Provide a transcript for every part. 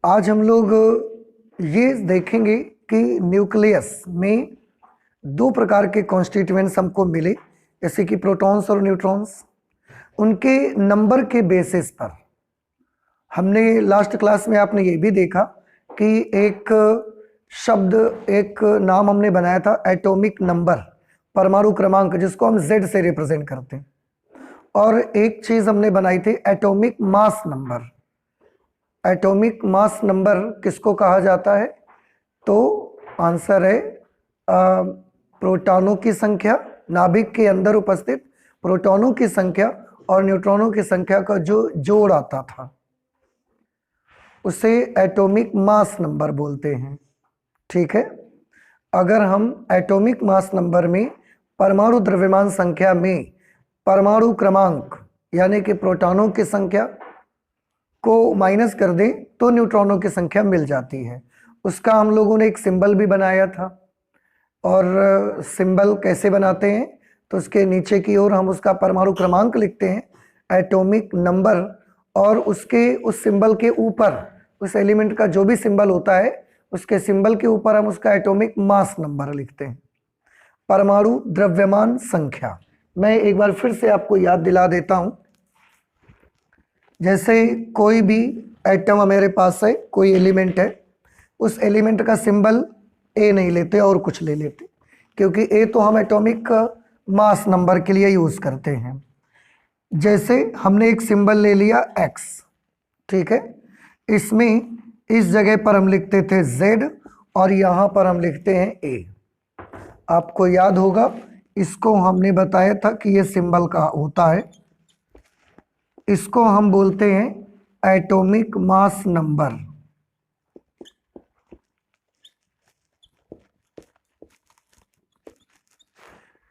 आज हम लोग ये देखेंगे कि न्यूक्लियस में दो प्रकार के कॉन्स्टिट्यूएंट्स हमको मिले, जैसे कि प्रोटॉन्स और न्यूट्रॉन्स। उनके नंबर के बेसिस पर हमने लास्ट क्लास में आपने ये भी देखा कि एक शब्द, एक नाम हमने बनाया था एटॉमिक नंबर, परमाणु क्रमांक, जिसको हम Z से रिप्रेजेंट करते हैं। और एक चीज़ हमने बनाई थी atomic mass number. Atomic mass number किसको कहा जाता है? तो आंसर है प्रोटॉनों की संख्या, नाभिक के अंदर उपस्थित प्रोटॉनों की संख्या और न्यूट्रॉनों की संख्या का जो जोड़ आता था उसे एटॉमिक मास नंबर बोलते हैं। ठीक है, अगर हम एटॉमिक मास नंबर में परमाणु द्रव्यमान संख्या में परमाणु क्रमांक यानी कि प्रोटॉनों की संख्या को माइनस कर दें तो न्यूट्रॉनों की संख्या मिल जाती है। उसका हम लोगों ने एक सिंबल भी बनाया था। और सिंबल कैसे बनाते हैं? तो उसके नीचे की ओर हम उसका परमाणु क्रमांक लिखते हैं, एटॉमिक नंबर, और उसके उस सिंबल के ऊपर उस एलिमेंट का जो भी सिंबल होता है उसके सिंबल के ऊपर हम उसका एटॉमिक मास नंबर लिखते हैं, परमाणु द्रव्यमान संख्या। मैं एक बार फिर से आपको याद दिला देता हूं। जैसे कोई भी एटम मेरे पास है, कोई एलिमेंट है, उस एलिमेंट का सिंबल ए नहीं लेते और कुछ ले लेते, क्योंकि ए तो हम एटॉमिक मास नंबर के लिए यूज करते हैं। जैसे हमने एक सिंबल ले लिया एक्स, ठीक है, इसमें इस जगह पर हम लिखते थे जेड और यहाँ पर हम लिखते हैं ए। आपको याद होगा इसको हमने बताया था कि ये सिंबल का होता है, इसको हम बोलते हैं atomic mass number.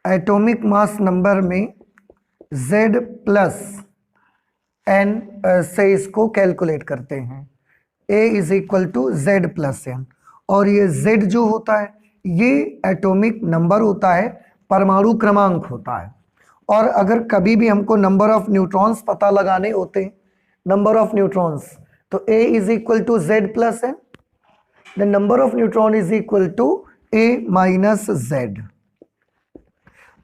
Atomic mass number में Z प्लस N से इसको कैलकुलेट करते हैं। A is equal to Z plus N, और ये Z जो होता है ये एटॉमिक नंबर होता है, परमाणु क्रमांक होता है। और अगर कभी भी हमको नंबर ऑफ न्यूट्रॉन्स पता लगाने होते हैं, नंबर ऑफ न्यूट्रॉन्स, तो A is equal to Z plus N, the number of neutron is equal to A minus Z।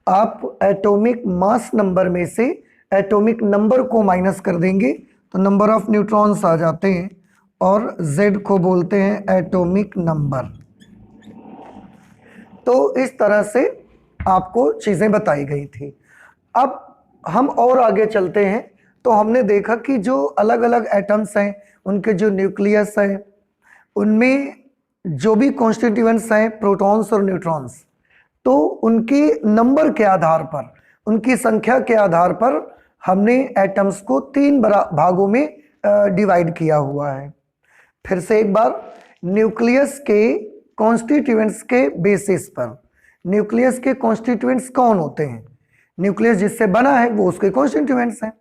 आप एटॉमिक मास नंबर में से एटॉमिक नंबर को माइनस कर देंगे तो नंबर ऑफ न्यूट्रॉन्स आ जाते हैं, और Z को बोलते हैं एटॉमिक नंबर। तो इस तरह से आपको चीजें बताई गई थी। अब हम और आगे चलते हैं तो हमने देखा कि जो अलग अलग एटम्स हैं उनके जो न्यूक्लियस है उनमें जो भी कॉन्स्टिट्यूएंट्स हैं प्रोटॉन्स और न्यूट्रॉन्स, तो उनके नंबर के आधार पर, उनकी संख्या के आधार पर हमने एटम्स को 3 भागों में डिवाइड किया हुआ है। फिर से एक बार, न्यूक्लियस के कॉन्स्टिट्यूएंट्स के बेसिस पर, न्यूक्लियस के कॉन्स्टिट्यूएंट्स कौन होते हैं? न्यूक्लियस जिससे बना है वो उसके कॉन्स्टिट्यूएंट्स हैं।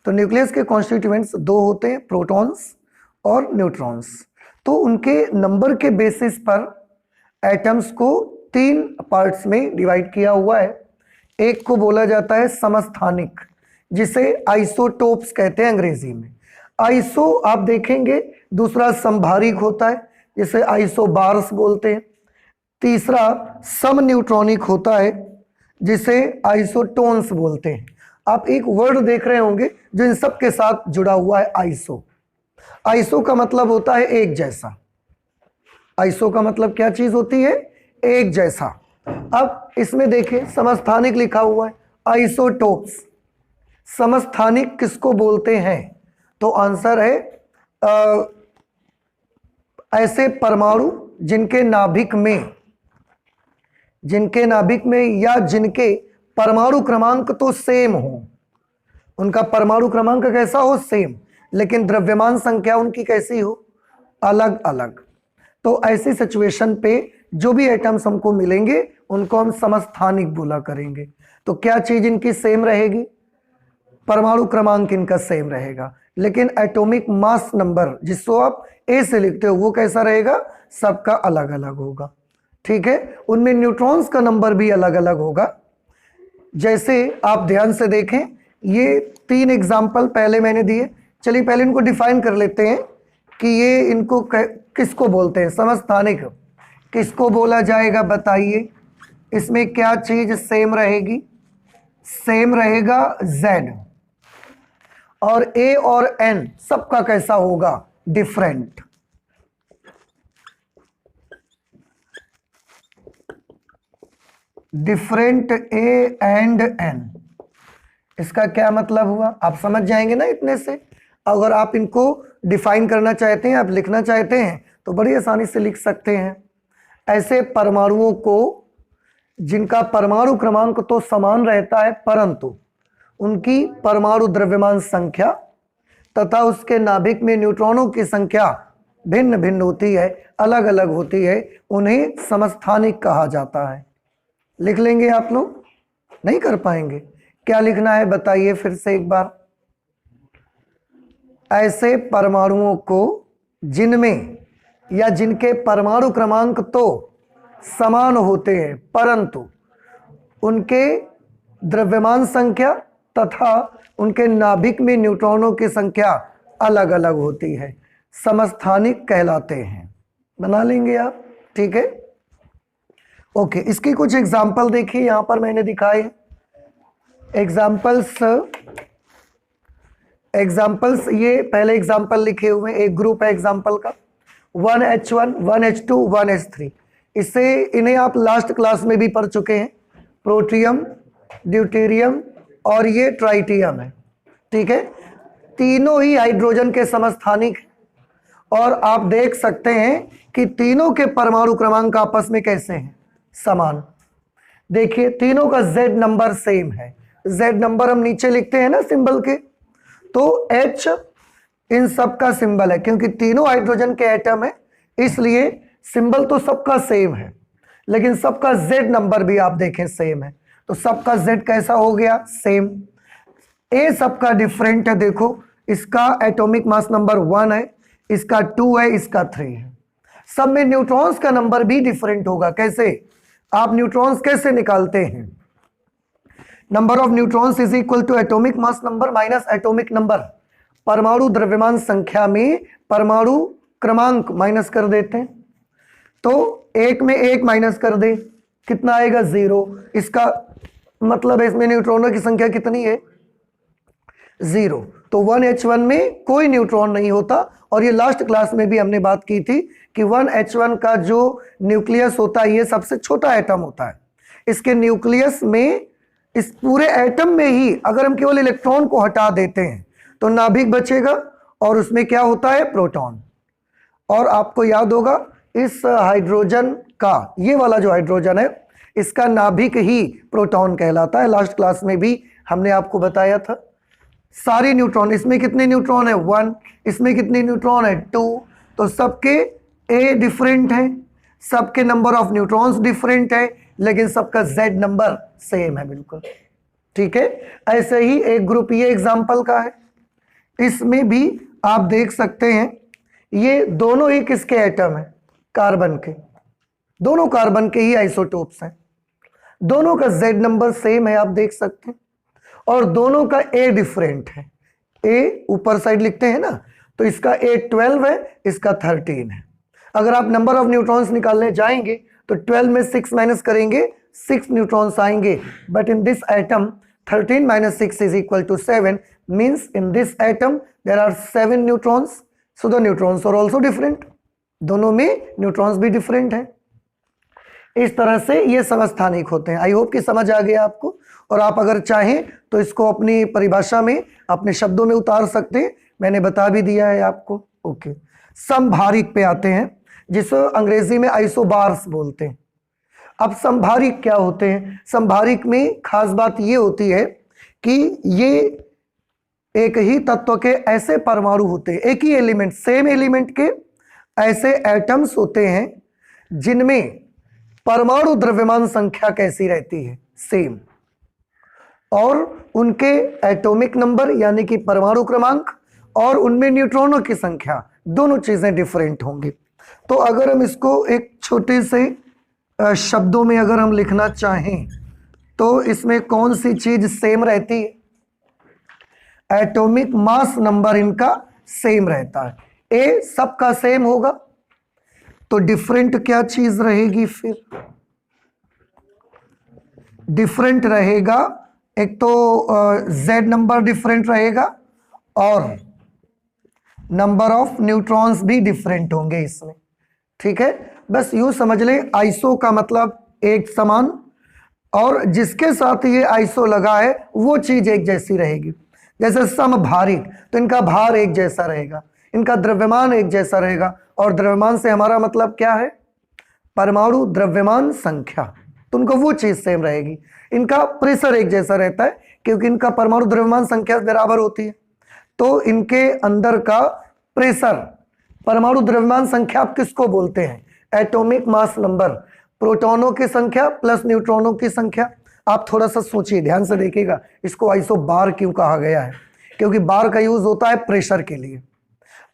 तो न्यूक्लियस के कॉन्स्टिट्यूएंट्स दो होते हैं, प्रोटॉन्स और न्यूट्रॉन्स। तो उनके नंबर के बेसिस पर एटम्स को 3 पार्ट्स में डिवाइड किया हुआ है। एक को बोला जाता है समस्थानिक, जिसे आइसोटोप्स कहते हैं अंग्रेजी में। आइसो आप देखेंगे, दूसरा संभारिक होता है जिसे आइसोबार्स बोलते हैं, तीसरा सम न्यूट्रॉनिक होता है जिसे आइसोटोन्स बोलते हैं। आप एक वर्ड देख रहे होंगे जो इन सब के साथ जुड़ा हुआ है, आइसो। आइसो का मतलब होता है एक जैसा। आइसो का मतलब क्या चीज होती है? एक जैसा। अब इसमें देखें समस्थानिक लिखा हुआ है, आइसोटोप्स। समस्थानिक किसको बोलते हैं? तो आंसर है ऐसे परमाणु जिनके नाभिक में या जिनके परमाणु क्रमांक तो सेम हो, उनका परमाणु क्रमांक कैसा हो? सेम, लेकिन द्रव्यमान संख्या उनकी कैसी हो? अलग अलग। तो ऐसी सिचुएशन पे जो भी एटम्स हमको मिलेंगे उनको हम समस्थानिक बोला करेंगे। तो क्या चीज इनकी सेम रहेगी? परमाणु क्रमांक इनका सेम रहेगा, लेकिन एटॉमिक मास नंबर जिसको आप ए से लिखते हो वो कैसा रहेगा? सबका अलग अलग होगा। ठीक है, उनमें न्यूट्रॉन्स का नंबर भी अलग अलग होगा। जैसे आप ध्यान से देखें, ये 3 एग्जाम्पल पहले मैंने दिए। चलिए पहले इनको डिफाइन कर लेते हैं कि ये इनको किसको बोलते हैं, समस्थानिक किसको बोला जाएगा बताइए। इसमें क्या चीज सेम रहेगी, सेम रहेगा Z, और A और N सबका कैसा होगा, different. Different A and N, इसका क्या मतलब हुआ, आप समझ जाएंगे ना इतने से। अगर आप इनको डिफाइन करना चाहते हैं, आप लिखना चाहते हैं, तो बड़ी आसानी से लिख सकते हैं। ऐसे परमाणुओं को जिनका परमाणु क्रमांक तो समान रहता है, परंतु उनकी परमाणु द्रव्यमान संख्या तथा उसके नाभिक में न्यूट्रॉनों की संख्या भिन्न भिन्न होती है, अलग अलग होती है, उन्हें समस्थानिक कहा जाता है। लिख लेंगे आप लोग, नहीं कर पाएंगे, क्या लिखना है बताइए फिर से एक बार। ऐसे परमाणुओं को जिनमें या जिनके परमाणु क्रमांक तो समान होते हैं, परंतु उनके द्रव्यमान संख्या तथा उनके नाभिक में न्यूट्रॉनों की संख्या अलग अलग होती है, समस्थानिक कहलाते हैं। बना लेंगे आप, ठीक है। ओके, इसकी कुछ एग्जाम्पल देखिए, यहां पर मैंने दिखाए एग्जाम्पल्स। ये पहले एग्जाम्पल लिखे हुए हैं, एक ग्रुप है एग्जाम्पल का, 1H1 1H2 1H3। इससे इन्हें आप लास्ट क्लास में भी पढ़ चुके हैं, प्रोटियम, ड्यूटेरियम और ये ट्राइटियम है, ठीक है। तीनों ही हाइड्रोजन के समस्थानिक हैं और आप देख सकते हैं कि तीनों के परमाणु क्रमांक आपस में कैसे हैं, समान। देखिए तीनों का Z नंबर सेम है, Z नंबर हम नीचे लिखते हैं ना सिंबल के, तो H इन सब का सिंबल है, क्योंकि तीनों हाइड्रोजन के एटम है, इसलिए सिंबल तो सबका सेम है, लेकिन सबका Z नंबर भी आप देखें सेम है, तो सबका Z कैसा हो गया, सेम। A सबका डिफरेंट है, देखो इसका एटॉमिक मास नंबर 1 है, इसका 2 है, इसका 3 है। सब में न्यूट्रॉन्स का नंबर भी डिफरेंट होगा। कैसे, आप न्यूट्रॉन्स कैसे निकालते हैं, number of neutrons is equal to atomic mass number minus atomic number. परमाणु द्रव्यमान संख्या में परमाणु क्रमांक माइनस कर देते हैं, तो एक में एक माइनस कर दे, कितना आएगा, 0। इसका मतलब है इसमें न्यूट्रॉनों की संख्या कितनी है, 0। तो 1H1 में कोई न्यूट्रॉन नहीं होता। और ये लास्ट क्लास में भी हमने बात की थी कि 1H1 का जो न्यूक्लियस होता है, ये सबसे छोटा एटम होता है। इसके न्यूक्लियस में, इस पूरे एटम में ही अगर हम केवल इलेक्ट्रॉन को हटा देते हैं तो नाभिक बचेगा और उसमें क्या होता है, प्रोटॉन। और आपको याद होगा इस हाइड्रोजन का, ये वाला जो हाइड्रोजन है, इसका नाभिक ही प्रोटॉन कहलाता है। लास्ट क्लास में भी हमने आपको बताया था। सारे न्यूट्रॉन, इसमें कितने न्यूट्रॉन है, 1, इसमें कितने न्यूट्रॉन है, 2, तो सबके A डिफरेंट है, सबके नंबर ऑफ न्यूट्रॉन्स डिफरेंट है, लेकिन सबका Z नंबर सेम है, बिल्कुल ठीक है। ऐसे ही एक ग्रुप ये एग्जांपल का है, इसमें भी आप देख सकते हैं ये दोनों ही किसके एटम है, कार्बन के, दोनों कार्बन के ही आइसोटोप्स हैं, दोनों का Z नंबर सेम है, आप देख सकते हैं, और दोनों का A डिफरेंट है। A ऊपर साइड लिखते हैं ना, तो इसका A 12 है, इसका 13 है। अगर आप नंबर ऑफ न्यूट्रॉन्स निकालने जाएंगे तो 12 में 6 माइनस करेंगे, 6 न्यूट्रॉन्स आएंगे, but in this atom 13 minus 6 is equal to 7, means in this atom there are 7 neutrons, so the neutrons are also different, दोनों में न्यूट्रॉन्स भी डिफरेंट हैं। इस तरह से ये समस्थानिक होते हैं। आई होप कि समझ आ गया आपको, और आप अगर चाहें तो इसको अपनी परिभाषा में, अपने शब्दों में उतार सकते हैं, मैंने बता भी दिया है आपको। ओके, समभारिक पे आते हैं, जिसको अंग्रेजी में आइसोबार्स बोलते हैं। अब समभारिक क्या होते हैं, समभारिक में खास बात ये होती है कि ये एक ही तत्व के ऐसे परमाणु होते हैं, एक ही एलिमेंट, सेम एलिमेंट के ऐसे एटम्स होते हैं जिनमें परमाणु द्रव्यमान संख्या कैसी रहती है, सेम, और उनके एटॉमिक नंबर यानी कि परमाणु क्रमांक और उनमें न्यूट्रॉनों की संख्या, दोनों चीजें डिफरेंट होंगी। तो अगर हम इसको एक छोटे से शब्दों में अगर हम लिखना चाहें तो इसमें कौन सी चीज सेम रहती है, एटॉमिक मास नंबर इनका सेम रहता है। ए सबका सेम होगा, तो डिफरेंट क्या चीज रहेगी फिर? डिफरेंट रहेगा, एक तो जेड नंबर डिफरेंट रहेगा और नंबर ऑफ न्यूट्रॉन्स भी डिफरेंट होंगे इसमें। ठीक है, बस यूं समझ ले, आइसो का मतलब एक समान, और जिसके साथ ये आइसो लगा है वो चीज एक जैसी रहेगी। जैसे समभारिक, तो इनका भार एक जैसा रहेगा, इनका द्रव्यमान एक जैसा रहेगा, और द्रव्यमान से हमारा मतलब क्या है? परमाणु द्रव्यमान संख्या, तो उनको वो चीज सेम रहेगी। इनका प्रेशर एक जैसा रहता है क्योंकि इनका परमाणु द्रव्यमान संख्या बराबर होती है, तो इनके अंदर का प्रेशर, परमाणु द्रव्यमान संख्या आप किसको बोलते हैं? एटॉमिक मास नंबर, प्रोटॉनों की संख्या प्लस न्यूट्रॉनों की संख्या। आप थोड़ा सा सोचिए, ध्यान से देखिएगा, इसको आइसो बार क्यों कहा गया है? क्योंकि बार का यूज होता है प्रेशर के लिए।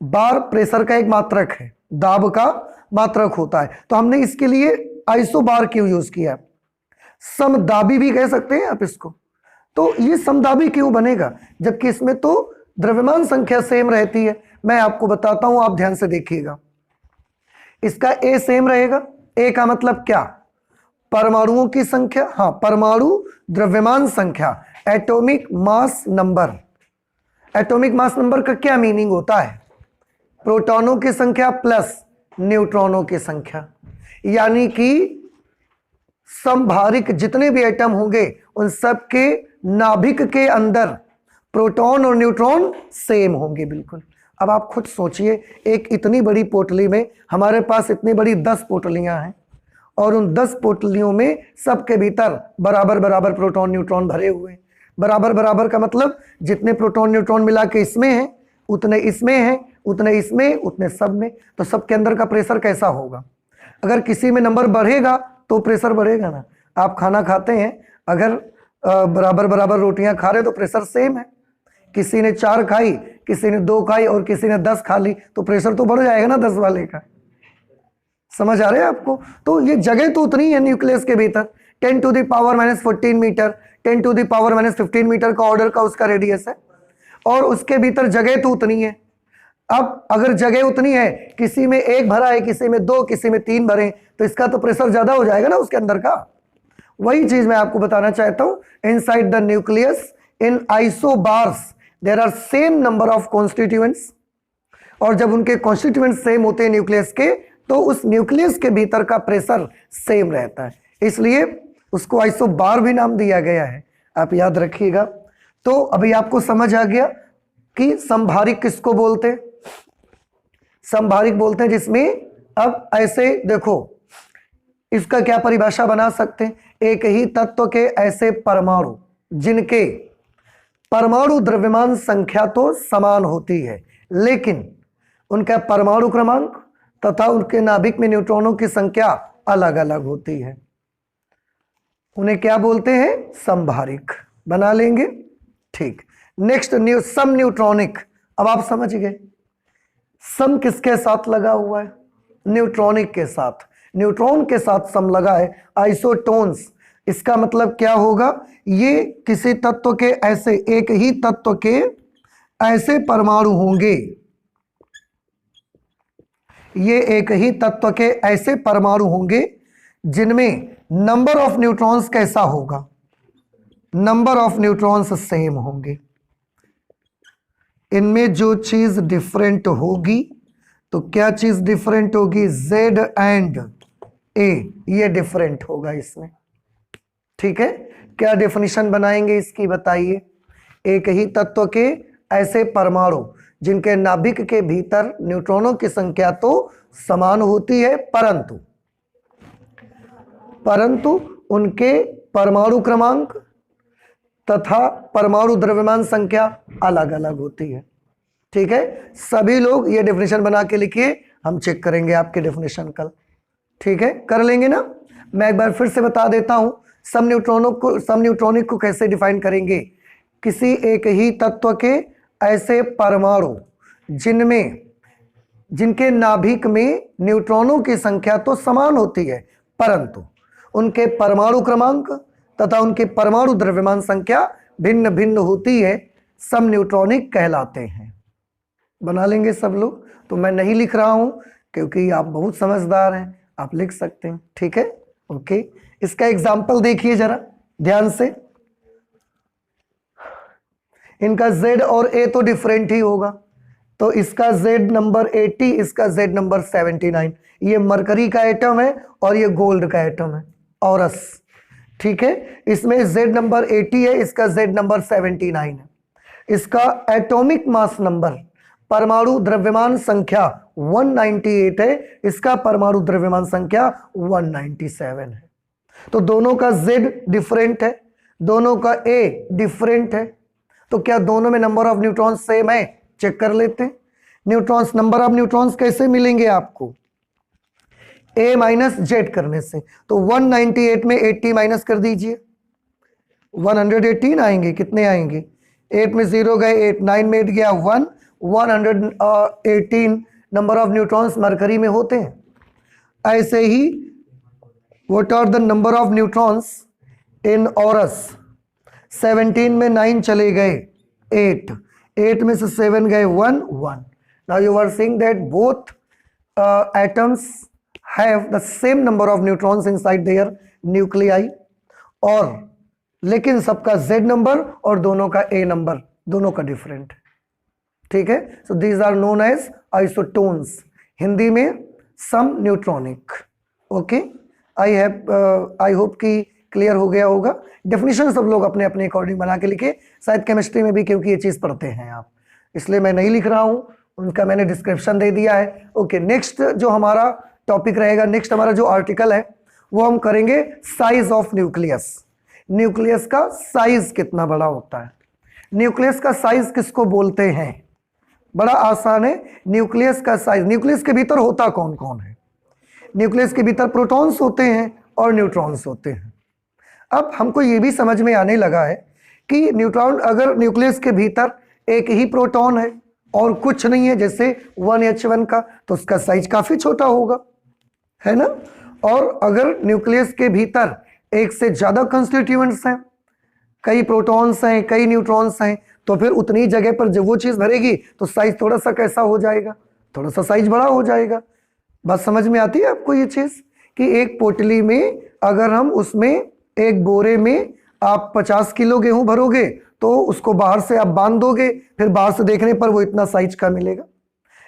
बार प्रेशर का एक मात्रक है, दाब का मात्रक होता है, तो हमने इसके लिए आइसो बार क्यों यूज किया? समदाबी भी कह सकते हैं आप इसको। तो ये समदाबी क्यों बनेगा जबकि इसमें तो द्रव्यमान संख्या सेम रहती है? मैं आपको बताता हूं, आप ध्यान से देखिएगा। इसका ए सेम रहेगा, ए का मतलब क्या? परमाणुओं की संख्या, हाँ, परमाणु द्रव्यमान संख्या, atomic mass number. Atomic mass number का क्या मीनिंग होता है? प्रोटॉनों की संख्या प्लस न्यूट्रॉनों की संख्या, यानी कि समभारिक जितने भी एटम होंगे उन सब के नाभिक के अंदर प्रोटॉन और न्यूट्रॉन सेम होंगे बिल्कुल। अब आप खुद सोचिए, एक इतनी बड़ी पोटली में हमारे पास इतनी बड़ी 10 पोटलियां हैं, और उन 10 पोटलियों में सबके भीतर बराबर बराबर प्रोटॉन न्यूट्रॉन भरे हुए हैं। बराबर बराबर का मतलब जितने प्रोटॉन न्यूट्रॉन मिला के इसमें हैं उतने इसमें हैं, उतने इसमें, उतने सब में, तो सबके अंदर का प्रेशर कैसा होगा? अगर किसी में नंबर बढ़ेगा तो प्रेशर बढ़ेगा ना। आप खाना खाते हैं, अगर बराबर बराबर रोटियां खा रहे तो प्रेशर सेम है। किसी ने 4 खाई, किसी ने 2 खाई और किसी ने 10 खा ली, तो प्रेशर तो बढ़ जाएगा ना 10 वाले का। समझ आ रहा है आपको? तो ये जगह तो उतनी है न्यूक्लियस के भीतर, 10⁻⁻14 मीटर, 10⁻⁻15 मीटर का ऑर्डर का उसका रेडियस है, और उसके भीतर जगह तो उतनी है। अब अगर जगह उतनी है, किसी में 1 भरा है, किसी में 2, किसी में 3 भरे, तो इसका तो प्रेशर ज्यादा हो जाएगा ना उसके अंदर का। वही चीज मैं आपको बताना चाहता हूं। Inside the nucleus in isobars there are same number of constituents, और जब उनके कॉन्स्टिट्यूएंट्स सेम होते हैं न्यूक्लियस के, तो उस न्यूक्लियस के भीतर का प्रेशर सेम रहता है, इसलिए उसको आइसोबार भी नाम दिया गया है। आप याद रखिएगा। तो अभी आपको समझ आ गया कि समभारिक किसको बोलते हैं? समभारिक बोलते हैं जिसमें, अब ऐसे देखो, इसका क्या परिभाषा बना सकते हैं? एक ही तत्व के ऐसे परमाणु जिनके परमाणु द्रव्यमान संख्या तो समान होती है, लेकिन उनका परमाणु क्रमांक तथा उनके नाभिक में न्यूट्रॉनों की संख्या अलग अलग होती है, उन्हें क्या बोलते हैं? समभारिक। बना लेंगे, ठीक। Next sum neutronic. अब आप समझ गए सम किसके साथ लगा हुआ है? न्यूट्रॉनिक के साथ। न्यूट्रॉन के साथ सम लगा है, आइसोटोन्स। इसका मतलब क्या होगा? ये किसी तत्व के ऐसे, एक ही तत्व के ऐसे परमाणु होंगे, ये एक ही तत्व के ऐसे परमाणु होंगे जिनमें नंबर ऑफ न्यूट्रॉन्स कैसा होगा? नंबर ऑफ न्यूट्रॉन्स सेम होंगे। इनमें जो चीज डिफरेंट होगी, तो क्या चीज डिफरेंट होगी? Z एंड A, ये डिफरेंट होगा इसमें। ठीक है, क्या डेफिनेशन बनाएंगे इसकी बताइए? एक ही तत्व के ऐसे परमाणु जिनके नाभिक के भीतर न्यूट्रॉनों की संख्या तो समान होती है, परंतु उनके परमाणु क्रमांक तथा परमाणु द्रव्यमान संख्या अलग अलग होती है। ठीक है, सभी लोग ये डेफिनेशन बना के लिखिए, हम चेक करेंगे आपके डेफिनेशन कल। ठीक है, कर लेंगे ना? मैं एक बार फिर से बता देता हूं, सम न्यूट्रॉनिक को कैसे डिफाइन करेंगे? किसी एक ही तत्व के ऐसे परमाणु जिनके नाभिक में न्यूट्रॉनों की संख्या तो समान होती है, परंतु उनके परमाणु क्रमांक तथा उनके परमाणु द्रव्यमान संख्या भिन्न भिन्न होती है, सम न्यूट्रॉनिक कहलाते हैं। बना लेंगे सब लोग। तो मैं नहीं लिख रहा हूं क्योंकि आप बहुत समझदार हैं, आप लिख सकते हैं, ठीक है। ओके, इसका एग्जाम्पल देखिए जरा ध्यान से। इनका Z और A तो डिफरेंट ही होगा, तो इसका Z नंबर 80, इसका Z नंबर 79। ये मरकरी का एटम है और ये गोल्ड का एटम है, औरस, ठीक है। इसमें Z नंबर 80 है, इसका Z नंबर 79 है। इसका एटॉमिक मास नंबर, परमाणु द्रव्यमान संख्या 198 है, इसका परमाणु द्रव्यमान संख्या 197 है। तो दोनों का Z डिफरेंट है, दोनों का A डिफरेंट है। तो क्या दोनों में नंबर ऑफ न्यूट्रॉन्स सेम है? चेक कर लेते हैं। न्यूट्रॉन्स, नंबर ऑफ न्यूट्रॉन्स कैसे मिलेंगे आपको? A माइनस जेड करने से। तो 198 में 80 माइनस कर दीजिए, 118 आएंगे। कितने आएंगे? 8 में 0 गए, 8, 9 में 8 गया 1, 118 नंबर ऑफ न्यूट्रॉन्स मरकरी में होते हैं। ऐसे ही what are the number of neutrons in औरस? 17 में 9 चले गए 8, 8 में से 7 गए 1, 1। Now you are seeing that both atoms have the same number of neutrons inside their nuclei, और लेकिन सबका Z नंबर और दोनों का A नंबर दोनों का डिफरेंट है, ठीक है। So these are known as isotones, Hindi में सम न्यूट्रॉनिक। ओके, आई होप कि क्लियर हो गया होगा। डेफिनेशन सब लोग अपने अपने अकॉर्डिंग बना के लिखे, शायद केमिस्ट्री में भी, क्योंकि ये चीज़ पढ़ते हैं आप, इसलिए मैं नहीं लिख रहा हूँ, उनका मैंने डिस्क्रिप्शन दे दिया है। ओके, नेक्स्ट जो हमारा टॉपिक रहेगा, नेक्स्ट हमारा जो आर्टिकल है वो हम करेंगे साइज ऑफ न्यूक्लियस। न्यूक्लियस का साइज कितना बड़ा होता है? न्यूक्लियस का साइज किसको बोलते हैं? बड़ा आसान है। न्यूक्लियस का साइज, न्यूक्लियस के भीतर होता कौन कौन है? न्यूक्लियस के भीतर प्रोटॉन्स होते हैं और न्यूट्रॉन्स होते हैं। अब हमको ये भी समझ में आने लगा है कि न्यूट्रॉन, अगर न्यूक्लियस के भीतर एक ही प्रोटॉन है और कुछ नहीं है, जैसे 1H1 का, तो उसका साइज काफी छोटा होगा, है ना। और अगर न्यूक्लियस के भीतर एक से ज्यादा कंस्टिट्यूएंट्स हैं, कई प्रोटॉन्स हैं, कई न्यूट्रॉन्स हैं, तो फिर उतनी जगह पर जब वो चीज भरेगी तो साइज थोड़ा सा कैसा हो जाएगा? थोड़ा सा साइज बड़ा हो जाएगा। बात समझ में आती है आपको ये चीज? कि एक पोटली में अगर हम उसमें एक बोरे में आप 50 किलो गेहूं भरोगे तो उसको बाहर से आप बांध दोगे, फिर बाहर से देखने पर वो इतना साइज का मिलेगा।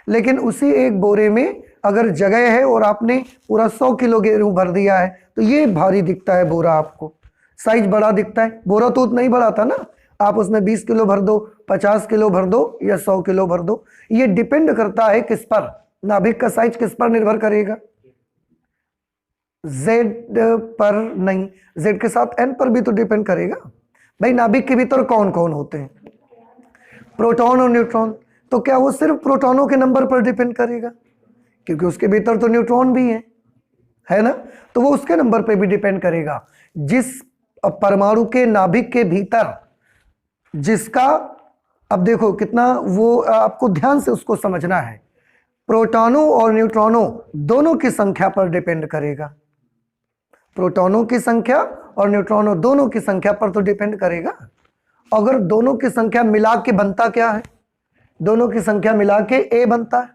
लेकिन उसी एक बोरे में अगर जगह है और आपने पूरा 100 किलो गेहूं भर दिया है तो ये भारी दिखता है बोरा, आपको साइज बड़ा दिखता है। बोरा तो उतना ही बड़ा था ना, आप उसमें 20 किलो भर दो, 50 किलो भर दो या 100 किलो भर दो, ये डिपेंड करता है किस पर? नाभिक का साइज किस पर निर्भर करेगा? Z पर नहीं, Z के साथ N पर भी तो डिपेंड करेगा। भाई नाभिक के भीतर कौन कौन होते हैं? प्रोटॉन और न्यूट्रॉन। तो क्या वो सिर्फ प्रोटॉनों के नंबर पर डिपेंड करेगा? क्योंकि उसके भीतर तो न्यूट्रॉन भी है ना, तो वो उसके नंबर पे भी डिपेंड करेगा। जिस परमाणु के नाभिक के भीतर जिसका, अब देखो कितना वो, आपको ध्यान से उसको समझना है, प्रोटॉनों और न्यूट्रॉनों दोनों की संख्या पर डिपेंड करेगा। प्रोटॉनों की संख्या और न्यूट्रॉनों दोनों की संख्या पर तो डिपेंड करेगा। अगर दोनों की संख्या मिला के बनता क्या है? दोनों की संख्या मिला के A बनता है।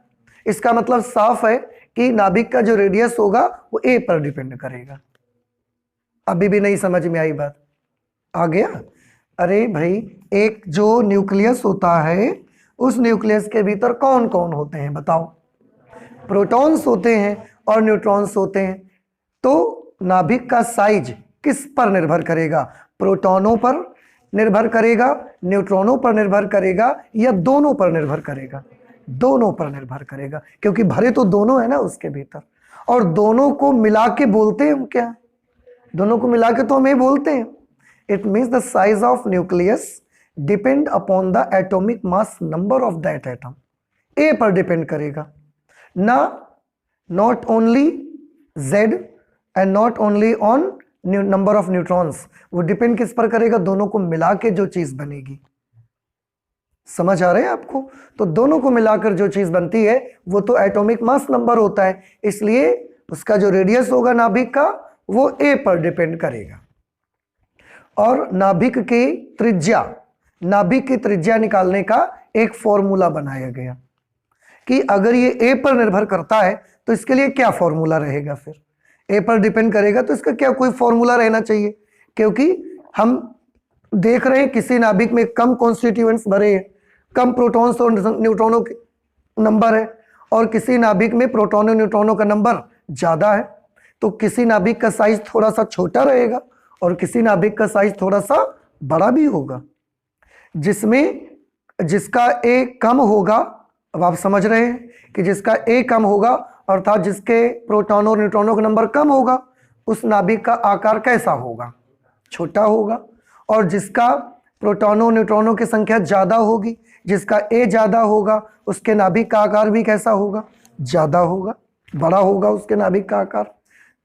इसका मतलब साफ है कि नाभिक का जो रेडियस होगा वो A पर डिपेंड करेगा। अभी भी नहीं समझ में आई बात? आ गया? अरे भाई, एक जो न्यूक्लियस होता है उस न्यूक्लियस के भीतर कौन कौन होते हैं बताओ? प्रोटॉन्स होते हैं और न्यूट्रॉन्स होते हैं। तो नाभिक का साइज किस पर निर्भर करेगा? प्रोटॉनों पर निर्भर करेगा, न्यूट्रॉनों पर निर्भर करेगा, या दोनों पर निर्भर करेगा? दोनों पर निर्भर करेगा, क्योंकि भरे तो दोनों है ना उसके भीतर। और दोनों को मिला के बोलते हैं हम क्या? दोनों को मिला के तो हम ये बोलते हैं, it means the size of nucleus depend upon the atomic mass number of that atom. A पर डिपेंड करेगा ना, not only Z and not only on number of neutrons. वो डिपेंड किस पर करेगा? दोनों को मिला के जो चीज बनेगी। समझ आ रहे हैं आपको? तो दोनों को मिलाकर जो चीज बनती है वो तो एटॉमिक मास नंबर होता है, इसलिए उसका जो रेडियस होगा नाभिक का वो A पर डिपेंड करेगा। और नाभिक की त्रिज्या, नाभिक की त्रिज्या निकालने का एक फॉर्मूला बनाया गया। कि अगर ये ए पर निर्भर करता है तो इसके लिए क्या फॉर्मूला रहेगा, फिर ए पर डिपेंड करेगा तो इसका क्या कोई फॉर्मूला रहना चाहिए, क्योंकि हम देख रहे हैं किसी नाभिक में कम कॉन्स्टिट्यूएंट्स भरे हैं, कम प्रोटॉन्स और न्यूट्रॉनों के नंबर है, और किसी नाभिक में प्रोटॉन और न्यूट्रॉनों का नंबर ज्यादा है, तो किसी नाभिक का साइज थोड़ा सा छोटा रहेगा और किसी नाभिक का साइज थोड़ा सा बड़ा भी होगा। जिसका ए कम होगा, अब आप समझ रहे हैं कि जिसका ए कम होगा अर्थात जिसके प्रोटॉन और न्यूट्रॉनों का नंबर कम होगा, उस नाभिक का आकार कैसा होगा, छोटा होगा। और जिसका प्रोटॉनों न्यूट्रॉनों की संख्या ज्यादा होगी, जिसका ए ज्यादा होगा, उसके नाभिक का आकार भी कैसा होगा, ज्यादा होगा, बड़ा होगा उसके नाभिक का आकार।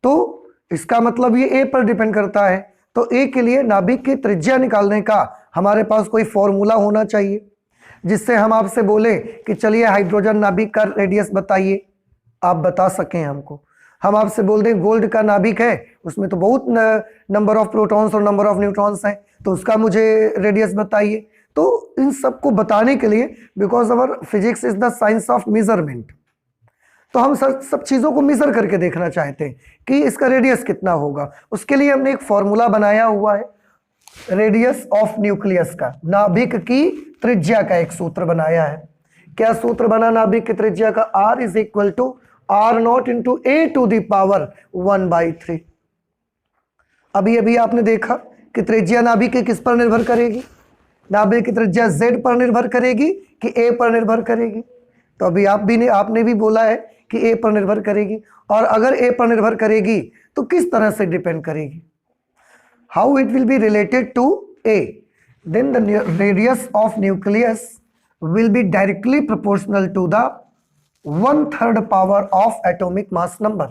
तो इसका मतलब ये ए पर डिपेंड करता है। तो ए के लिए नाभिक की त्रिज्या निकालने का हमारे पास कोई फॉर्मूला होना चाहिए, जिससे हम आपसे बोले कि चलिए हाइड्रोजन नाभिक का रेडियस बताइए, आप बता सकें हमको। हम आपसे बोल दें गोल्ड का नाभिक है, उसमें तो बहुत नंबर ऑफ प्रोटॉन्स और नंबर ऑफ न्यूट्रॉन्स हैं, तो उसका मुझे रेडियस बताइए। तो इन सबको बताने के लिए, because our physics is the science of measurement, तो हम सब चीज़ों को मेजर करके देखना चाहते हैं कि इसका रेडियस कितना होगा। उसके लिए हमने एक फॉर्मूला बनाया हुआ है, रेडियस ऑफ न्यूक्लियस का, नाभिक की त्रिज्या का एक सूत्र बनाया है। क्या सूत्र बना नाभिक की त्रिज्या का? R is equal to R0 into A to the power 1/3। अभी आपने देखा कि त्रिज्या नाभिक की किस पर निर्भर करेगी, नाभिक की त्रिज्या Z पर निर्भर करेगी कि A पर निर्भर करेगी। तो अभी आपने भी बोला है कि A पर निर्भर करेगी, और अगर A पर निर्भर करेगी तो किस तरह से डिपेंड करेगी, how it will be related to A, then the radius of nucleus will be directly proportional to the 1/3 power of atomic mass number।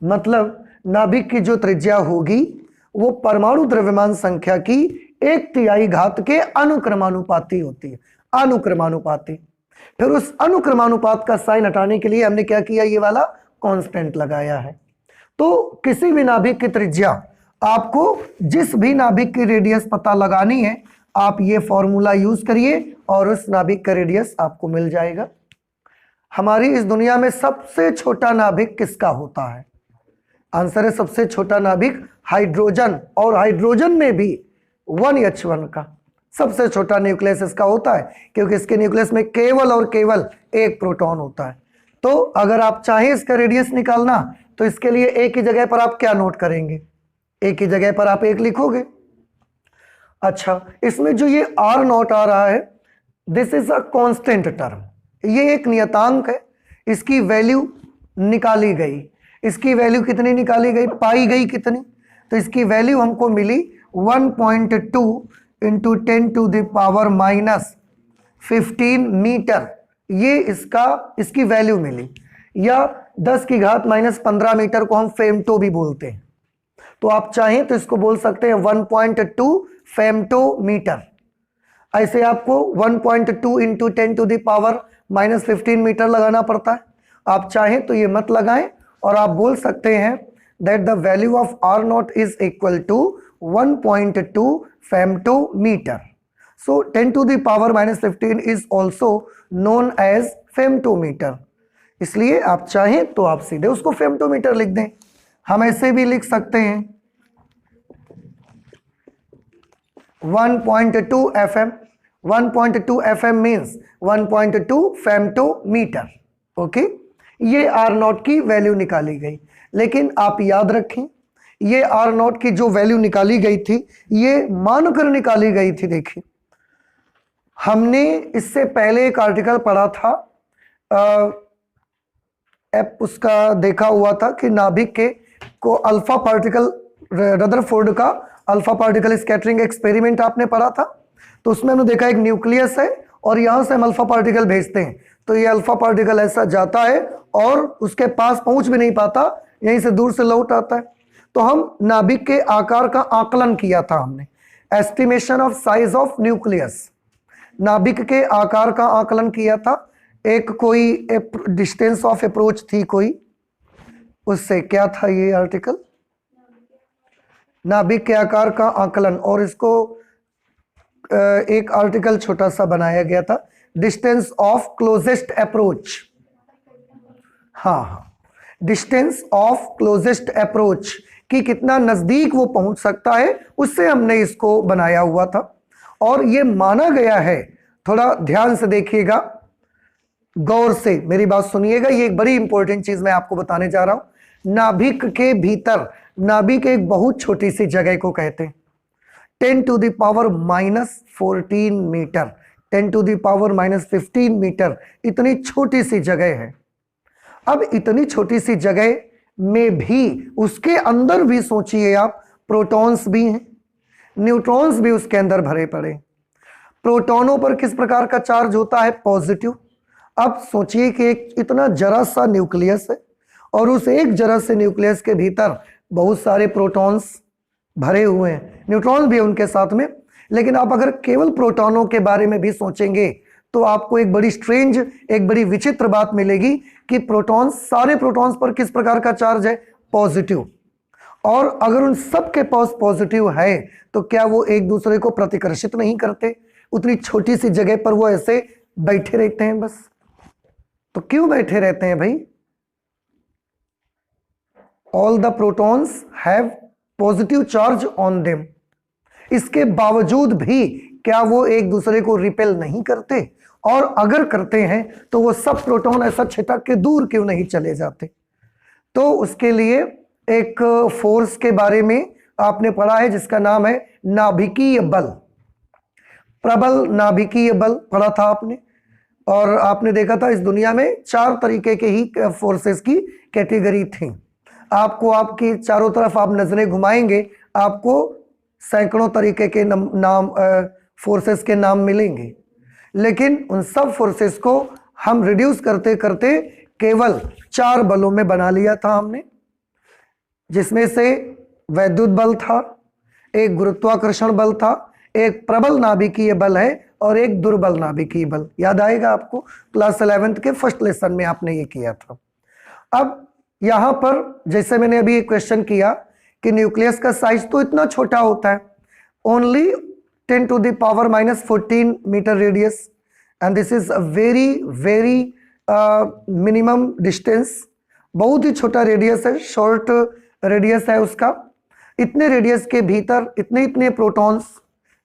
मतलब नाभिक की जो त्रिज्या होगी वो परमाणु द्रव्यमान संख्या की 1/3 घात के अनुक्रमानुपाती होती है, अनुक्रमानुपाती। फिर उस अनुक्रमानुपात का साइन हटाने के लिए हमने क्या किया, ये वाला कांस्टेंट लगाया है। तो किसी भी नाभिक की त्रिज्या, आपको जिस भी नाभिक की रेडियस पता लगानी है, आप ये फॉर्मूला यूज करिए और उस नाभिक का रेडियस आपको मिल जाएगा। हमारी इस दुनिया में सबसे छोटा नाभिक किसका होता है? आंसर है सबसे छोटा नाभिक हाइड्रोजन, और हाइड्रोजन में भी 1H1 का सबसे छोटा न्यूक्लियस इसका होता है, क्योंकि इसके न्यूक्लियस में केवल और केवल एक प्रोटॉन होता है। तो अगर आप चाहें इसका रेडियस निकालना, तो इसके लिए एक ही जगह पर आप क्या नोट करेंगे, एक ही जगह पर आप एक लिखोगे। अच्छा, इसमें जो ये R0 आ रहा है, this is a constant term, ये एक नियतांक है, इसकी वैल्यू निकाली गई। इसकी वैल्यू कितनी निकाली गई, पाई गई कितनी, तो इसकी वैल्यू हमको मिली 1.2 इंटू 10⁻⁻15 मीटर, ये इसकी वैल्यू मिली, या 10⁻⁻15 मीटर को हम फेमटो भी बोलते हैं। तो आप चाहें तो इसको बोल सकते हैं 1.2 फेमटो मीटर। ऐसे आपको 1.2 इंटू 10⁻⁻15 मीटर लगाना पड़ता है। आप चाहें तो ये मत लगाएं, और आप बोल सकते हैं that the value of R0 is equal to 1.2 femtometer. So 10⁻⁻15 is also known as femtometer। इसलिए आप चाहें तो आप सीधे उसको फेमटोमीटर लिख दें। हम ऐसे भी लिख सकते हैं 1.2 FM। 1.2 FM means 1.2 femtometre. Okay, ये R0 की वैल्यू निकाली गई। लेकिन आप याद रखें, ये R0 की जो वैल्यू निकाली गई थी, ये मानकर निकाली गई थी। देखिए, हमने इससे पहले एक आर्टिकल पढ़ा था, उसका देखा हुआ था कि नाभिक के को अल्फा पार्टिकल, रदरफोर्ड का अल्फा पार्टिकल स्कैटरिंग एक्सपेरिमेंट आपने पढ़ा था। तो उसमें हमने देखा एक न्यूक्लियस है और यहां से हम अल्फा पार्टिकल भेजते हैं, तो ये अल्फा पार्टिकल ऐसा जाता है और उसके पास पहुंच भी नहीं पाता, यहीं से दूर से लौट आता है। तो हम नाभिक के आकार का आकलन किया था हमने, estimation of size of nucleus, नाभिक के आकार का आकलन किया था। एक कोई डिस्टेंस ऑफ अप्रोच थी कोई, उससे क्या था ये आर्टिकल, नाभिक के आकार का आकलन, और इसको एक आर्टिकल छोटा सा बनाया गया था डिस्टेंस ऑफ क्लोजेस्ट अप्रोच। हाँ, डिस्टेंस ऑफ क्लोजेस्ट अप्रोच कि कितना नजदीक वो पहुंच सकता है, उससे हमने इसको बनाया हुआ था। और ये माना गया है, थोड़ा ध्यान से देखिएगा, गौर से मेरी बात सुनिएगा, ये एक बड़ी इंपॉर्टेंट चीज मैं आपको बताने जा रहा हूं। नाभिक के भीतर, नाभिक एक बहुत छोटी सी जगह को कहते हैं 10⁻⁻14 मीटर, 10⁻⁻15 मीटर, इतनी छोटी सी जगह है। अब इतनी छोटी सी जगह में भी, उसके अंदर भी सोचिए आप, प्रोटॉन्स भी हैं, न्यूट्रॉन्स भी उसके अंदर भरे पड़े। प्रोटॉनों पर किस प्रकार का चार्ज होता है? पॉजिटिव। अब सोचिए कि एक इतना जरा सा न्यूक्लियस है और उस एक जरा से न्यूक्लियस के भीतर बहुत सारे प्रोटॉन्स भरे हुए हैं, न्यूट्रॉन भी है उनके साथ में। लेकिन आप अगर केवल प्रोटॉनों के बारे में भी सोचेंगे तो आपको एक बड़ी स्ट्रेंज, एक बड़ी विचित्र बात मिलेगी कि प्रोटॉन्स, सारे प्रोटॉन्स पर किस प्रकार का चार्ज है? पॉजिटिव। और अगर उन सब के पास पॉजिटिव है तो क्या वो एक दूसरे को प्रतिकर्षित नहीं करते? उतनी छोटी सी जगह पर वो ऐसे बैठे रहते हैं बस। तो क्यों बैठे रहते हैं भाई? All the protons have positive charge on them. इसके बावजूद भी क्या वो एक दूसरे को रिपेल नहीं करते? और अगर करते हैं तो वो सब प्रोटॉन ऐसा छिटक के दूर क्यों नहीं चले जाते? तो उसके लिए एक फोर्स के बारे में आपने पढ़ा है जिसका नाम है नाभिकीय बल, प्रबल नाभिकीय बल पढ़ा था आपने। और आपने देखा था इस दुनिया में 4 तरीके के ही फोर्सेस की कैटेगरी थी। आपको आपकी चारों तरफ आप नजरें घुमाएंगे, आपको सैकड़ों तरीके के नाम फोर्सेस के नाम मिलेंगे, लेकिन उन सब फोर्सेस को हम रिड्यूस करते करते केवल 4 बलों में बना लिया था हमने, जिसमें से वैद्युत बल था, एक गुरुत्वाकर्षण बल था, एक प्रबल नाभिकीय बल है और एक दुर्बल नाभिकीय बल। याद आएगा आपको, क्लास 11th के फर्स्ट लेसन में आपने ये किया था। अब यहां पर जैसे मैंने अभी एक क्वेश्चन किया कि न्यूक्लियस का साइज तो इतना छोटा होता है, only 10⁻⁻14 metre radius, and this is a very minimum distance. बहुत ही छोटा रेडियस है, शॉर्ट रेडियस है उसका। इतने रेडियस के भीतर इतने प्रोटॉन्स,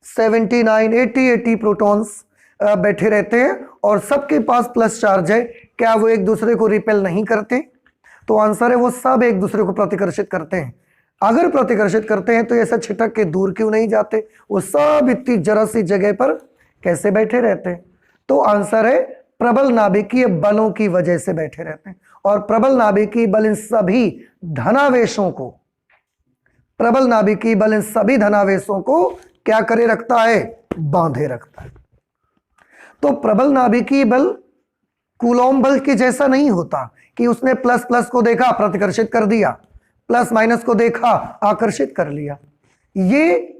79, 80 प्रोटॉन्स बैठे रहते हैं और सबके पास प्लस चार्ज है। क्या वो एक दूसरे को रिपेल नहीं करते? तो आंसर है वो सब एक दूसरे को प्रतिकर्षित करते हैं। अगर प्रतिकर्षित करते हैं तो ऐसा छिटक के दूर क्यों नहीं जाते? वो सब इतनी जरा सी जगह पर कैसे बैठे रहते हैं? तो आंसर है प्रबल नाभिकीय बलों की वजह से बैठे रहते हैं। और प्रबल नाभिकीय बल इन सभी धनावेशों को, प्रबल नाभिकीय बल इन सभी धनावेशों को क्या करे रखता है? बांधे रखता है। तो प्रबल नाभिकीय बल कूलॉम बल के जैसा नहीं होता कि उसने प्लस प्लस को देखा प्रतिकर्षित कर दिया, प्लस माइनस को देखा आकर्षित कर लिया। ये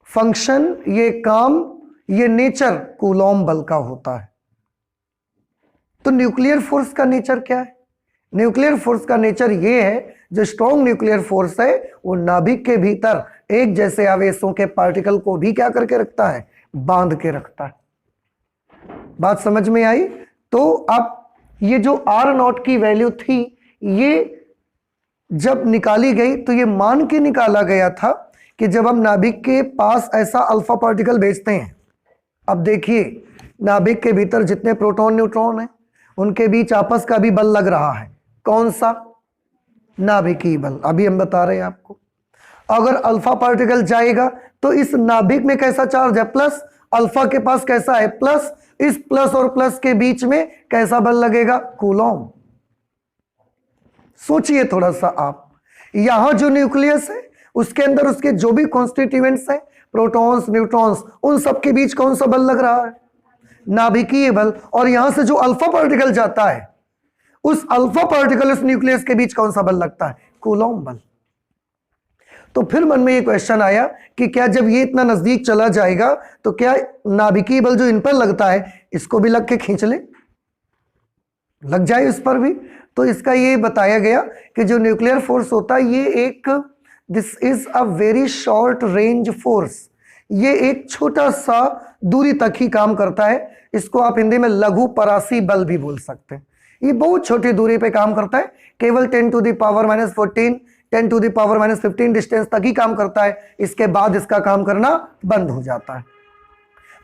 फंक्शन, ये काम, ये नेचर कूलॉम बल का होता है। तो न्यूक्लियर फोर्स का नेचर क्या है? न्यूक्लियर फोर्स का नेचर ये है, जो स्ट्रॉन्ग न्यूक्लियर फोर्स है वो नाभिक के भीतर एक जैसे आवेशों के पार्टिकल को भी क्या करके रखता है? बांध के रखता है। बात समझ में आई? तो अब ये जो R0 की वैल्यू थी, ये जब निकाली गई तो ये मान के निकाला गया था कि जब हम नाभिक के पास ऐसा अल्फा पार्टिकल भेजते हैं, अब देखिए नाभिक के भीतर जितने प्रोटॉन न्यूट्रॉन हैं उनके बीच आपस का भी बल लग रहा है। कौन सा? नाभिकीय बल। अभी हम बता रहे हैं आपको। अगर अल्फा पार्टिकल जाएगा तो इस नाभिक में कैसा चार्ज है? प्लस। अल्फा के पास कैसा है? प्लस। इस प्लस और प्लस के बीच में कैसा बल लगेगा? कूलॉम। सोचिए थोड़ा सा आप, यहां जो न्यूक्लियस है उसके अंदर उसके जो भी कॉन्स्टिट्यूएंट्स हैं, प्रोटॉन्स, न्यूट्रॉन्स, उन सब के बीच कौन सा बल लग रहा है? नाभिकीय बल। और यहां से जो अल्फा पार्टिकल जाता है, उस अल्फा पार्टिकल उस न्यूक्लियस के बीच कौन सा बल लगता है? कूलॉम बल। तो फिर मन में ये क्वेश्चन आया कि क्या जब ये इतना नजदीक चला जाएगा तो क्या नाभिकीय बल जो इन पर लगता है इसको भी लग के खींच ले, लग जाए इस पर भी? तो इसका ये बताया गया कि जो न्यूक्लियर फोर्स होता है ये एक, this is a very short range force. ये एक छोटा सा दूरी तक ही काम करता है। इसको आप हिंदी में लघु परासी बल भी बोल सकते हैं। ये बहुत छोटी दूरी पे काम करता है, केवल 10⁻⁻14 10⁻⁻15 डिस्टेंस तक ही काम करता है, इसके बाद इसका काम करना बंद हो जाता है।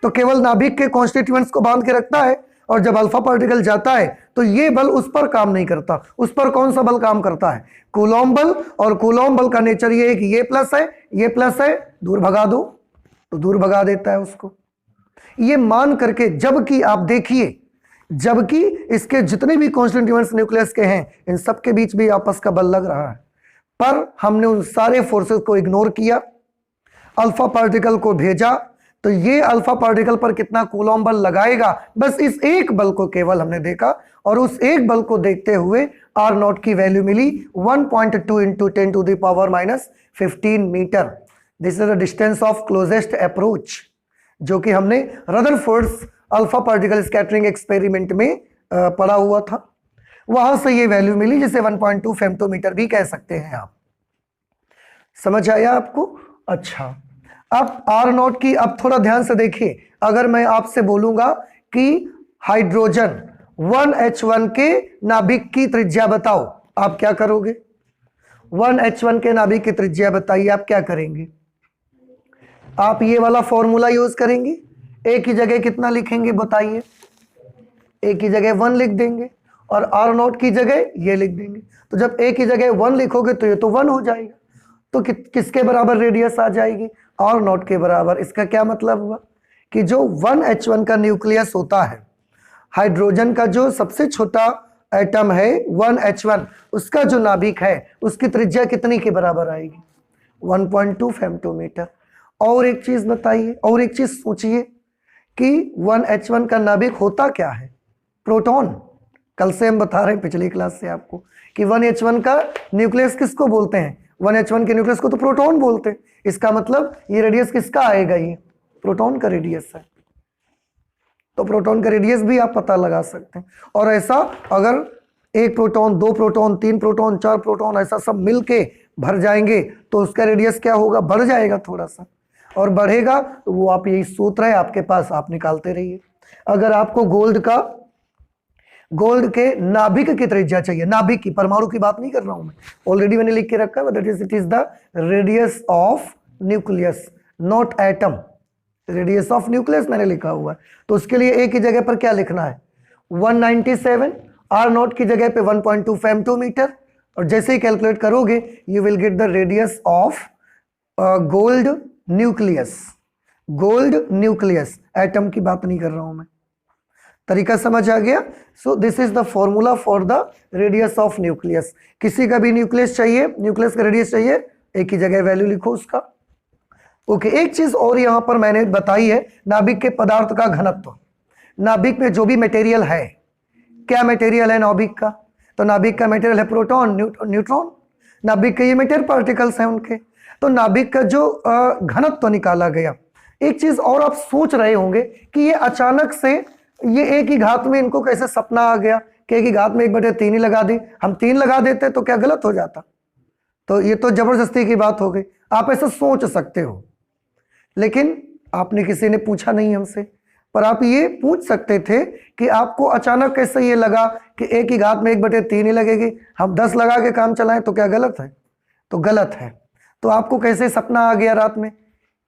तो केवल नाभिक के कॉन्स्टिट्यूएंट्स को बांध के रखता है, और जब अल्फा पार्टिकल जाता है तो ये बल उस पर काम नहीं करता। उस पर कौन सा बल काम करता है? कूलॉम बल। और कूलॉम बल का नेचर ये है कि ये प्लस है, ये प्लस है, दूर भगा दो तो दूर भगा देता है उसको। ये मान करके, जबकि आप देखिए, जबकि इसके जितने भी कॉन्स्टिट्यूएंट्स न्यूक्लियस के हैं, इन सब के बीच भी आपस का बल लग रहा है, पर हमने उन सारे फोर्सेस को इग्नोर किया, अल्फा पार्टिकल को भेजा। तो ये अल्फा पार्टिकल पर कितना कूलॉम बल लगाएगा, बस इस एक बल को केवल हमने देखा, और उस एक बल को देखते हुए आर नॉट की वैल्यू मिली 1.2 into 10⁻⁻15 metre. This is the distance of closest approach, जो कि हमने Rutherford's alpha particle scattering experiment में पढ़ा हुआ था। वहां से ये वैल्यू मिली, जिसे 1.2 फेम्टोमीटर भी कह सकते हैं आप। समझ आया आपको? अच्छा, अब आर नॉट की अब थोड़ा ध्यान से देखिए। अगर मैं आपसे बोलूंगा कि हाइड्रोजन 1H1 के नाभिक की त्रिज्या बताओ, आप क्या करोगे? 1H1 के नाभिक की त्रिज्या बताइए, आप क्या करेंगे? आप ये वाला फॉर्मूला यूज करेंगे। एक ही जगह कितना लिखेंगे बताइए? एक ही जगह 1 लिख देंगे, और आर नॉट की जगह ये लिख देंगे। तो जब एक ही जगह 1 लिखोगे तो ये तो 1 हो जाएगा, तो किसके बराबर रेडियस आ जाएगी? आर नॉट के बराबर। इसका क्या मतलब हुआ कि जो 1H1 का न्यूक्लियस होता है, हाइड्रोजन का जो सबसे छोटा एटम है 1H1, उसका जो नाभिक है उसकी त्रिज्या कितनी के बराबर आएगी? 1.2 फेम्टोमीटर। और एक चीज बताइए, और एक चीज सोचिए कि 1H1 का नाभिक होता क्या है? प्रोटॉन। कल से हम बता रहे हैं, पिछली क्लास से आपको, कि 1H1 का न्यूक्लियस किसको बोलते हैं? 1H1 के न्यूक्लियस को तो प्रोटॉन बोलते हैं। इसका मतलब ये रेडियस किसका आएगा? ये प्रोटॉन का रेडियस है। तो प्रोटॉन का रेडियस भी आप पता लगा सकते हैं। और ऐसा अगर 1 प्रोटॉन, 2 प्रोटॉन, 3 प्रोटॉन, 4 प्रोटॉन, ऐसा सब मिलके भर जाएंगे तो उसका रेडियस क्या होगा? बढ़ जाएगा थोड़ा सा, और बढ़ेगा तो वो आप, यही सूत्र है आपके पास, आप निकालते रहिए। अगर आपको गोल्ड के नाभिक की त्रिज्या चाहिए, नाभिक की, परमाणु की बात नहीं कर रहा हूं मैं, ऑलरेडी मैंने लिख के रखा है, that is it is the radius of nucleus, not atom. Radius of nucleus मैंने लिखा हुआ है, तो उसके लिए एक ही जगह पर क्या लिखना है? 197, आर नॉट की जगह पे 1.2 फेम्टोमीटर, और जैसे ही कैलकुलेट करोगे you will get the radius of gold nucleus. Gold nucleus, atom की बात नहीं कर रहा हूं मैं। तरीका समझ आ गया? So this is the formula for the radius of nucleus. किसी का भी न्यूक्लियस चाहिए, न्यूक्लियस का रेडियस चाहिए, एक ही जगह वैल्यू लिखो उसका। ओके, एक चीज और यहां पर मैंने बताई है, नाभिक के पदार्थ का घनत्व। नाभिक में जो भी मटेरियल है, क्या मटेरियल है नाभिक का? तो नाभिक का मटेरियल है प्रोटॉन, न्यूट्रॉन। नाभिक के ये मेटेरियल पार्टिकल्स हैं उनके। तो नाभिक का जो घनत्व निकाला गया। एक चीज और आप सोच रहे होंगे कि ये अचानक से ये एक ही घात में इनको कैसे सपना आ गया कि एक ही घात में 1/3 ही लगा दी। हम 3 लगा देते तो क्या गलत हो जाता? तो ये तो जबरदस्ती की बात हो गई। आप ऐसा सोच सकते हो, लेकिन आपने, किसी ने पूछा नहीं हमसे, पर आप ये पूछ सकते थे कि आपको अचानक कैसे ये लगा कि एक ही घात में 1/3 ही लगेगी, हम 10 लगा के काम चलाएं तो क्या गलत है? तो गलत है। तो आपको कैसे सपना आ गया रात में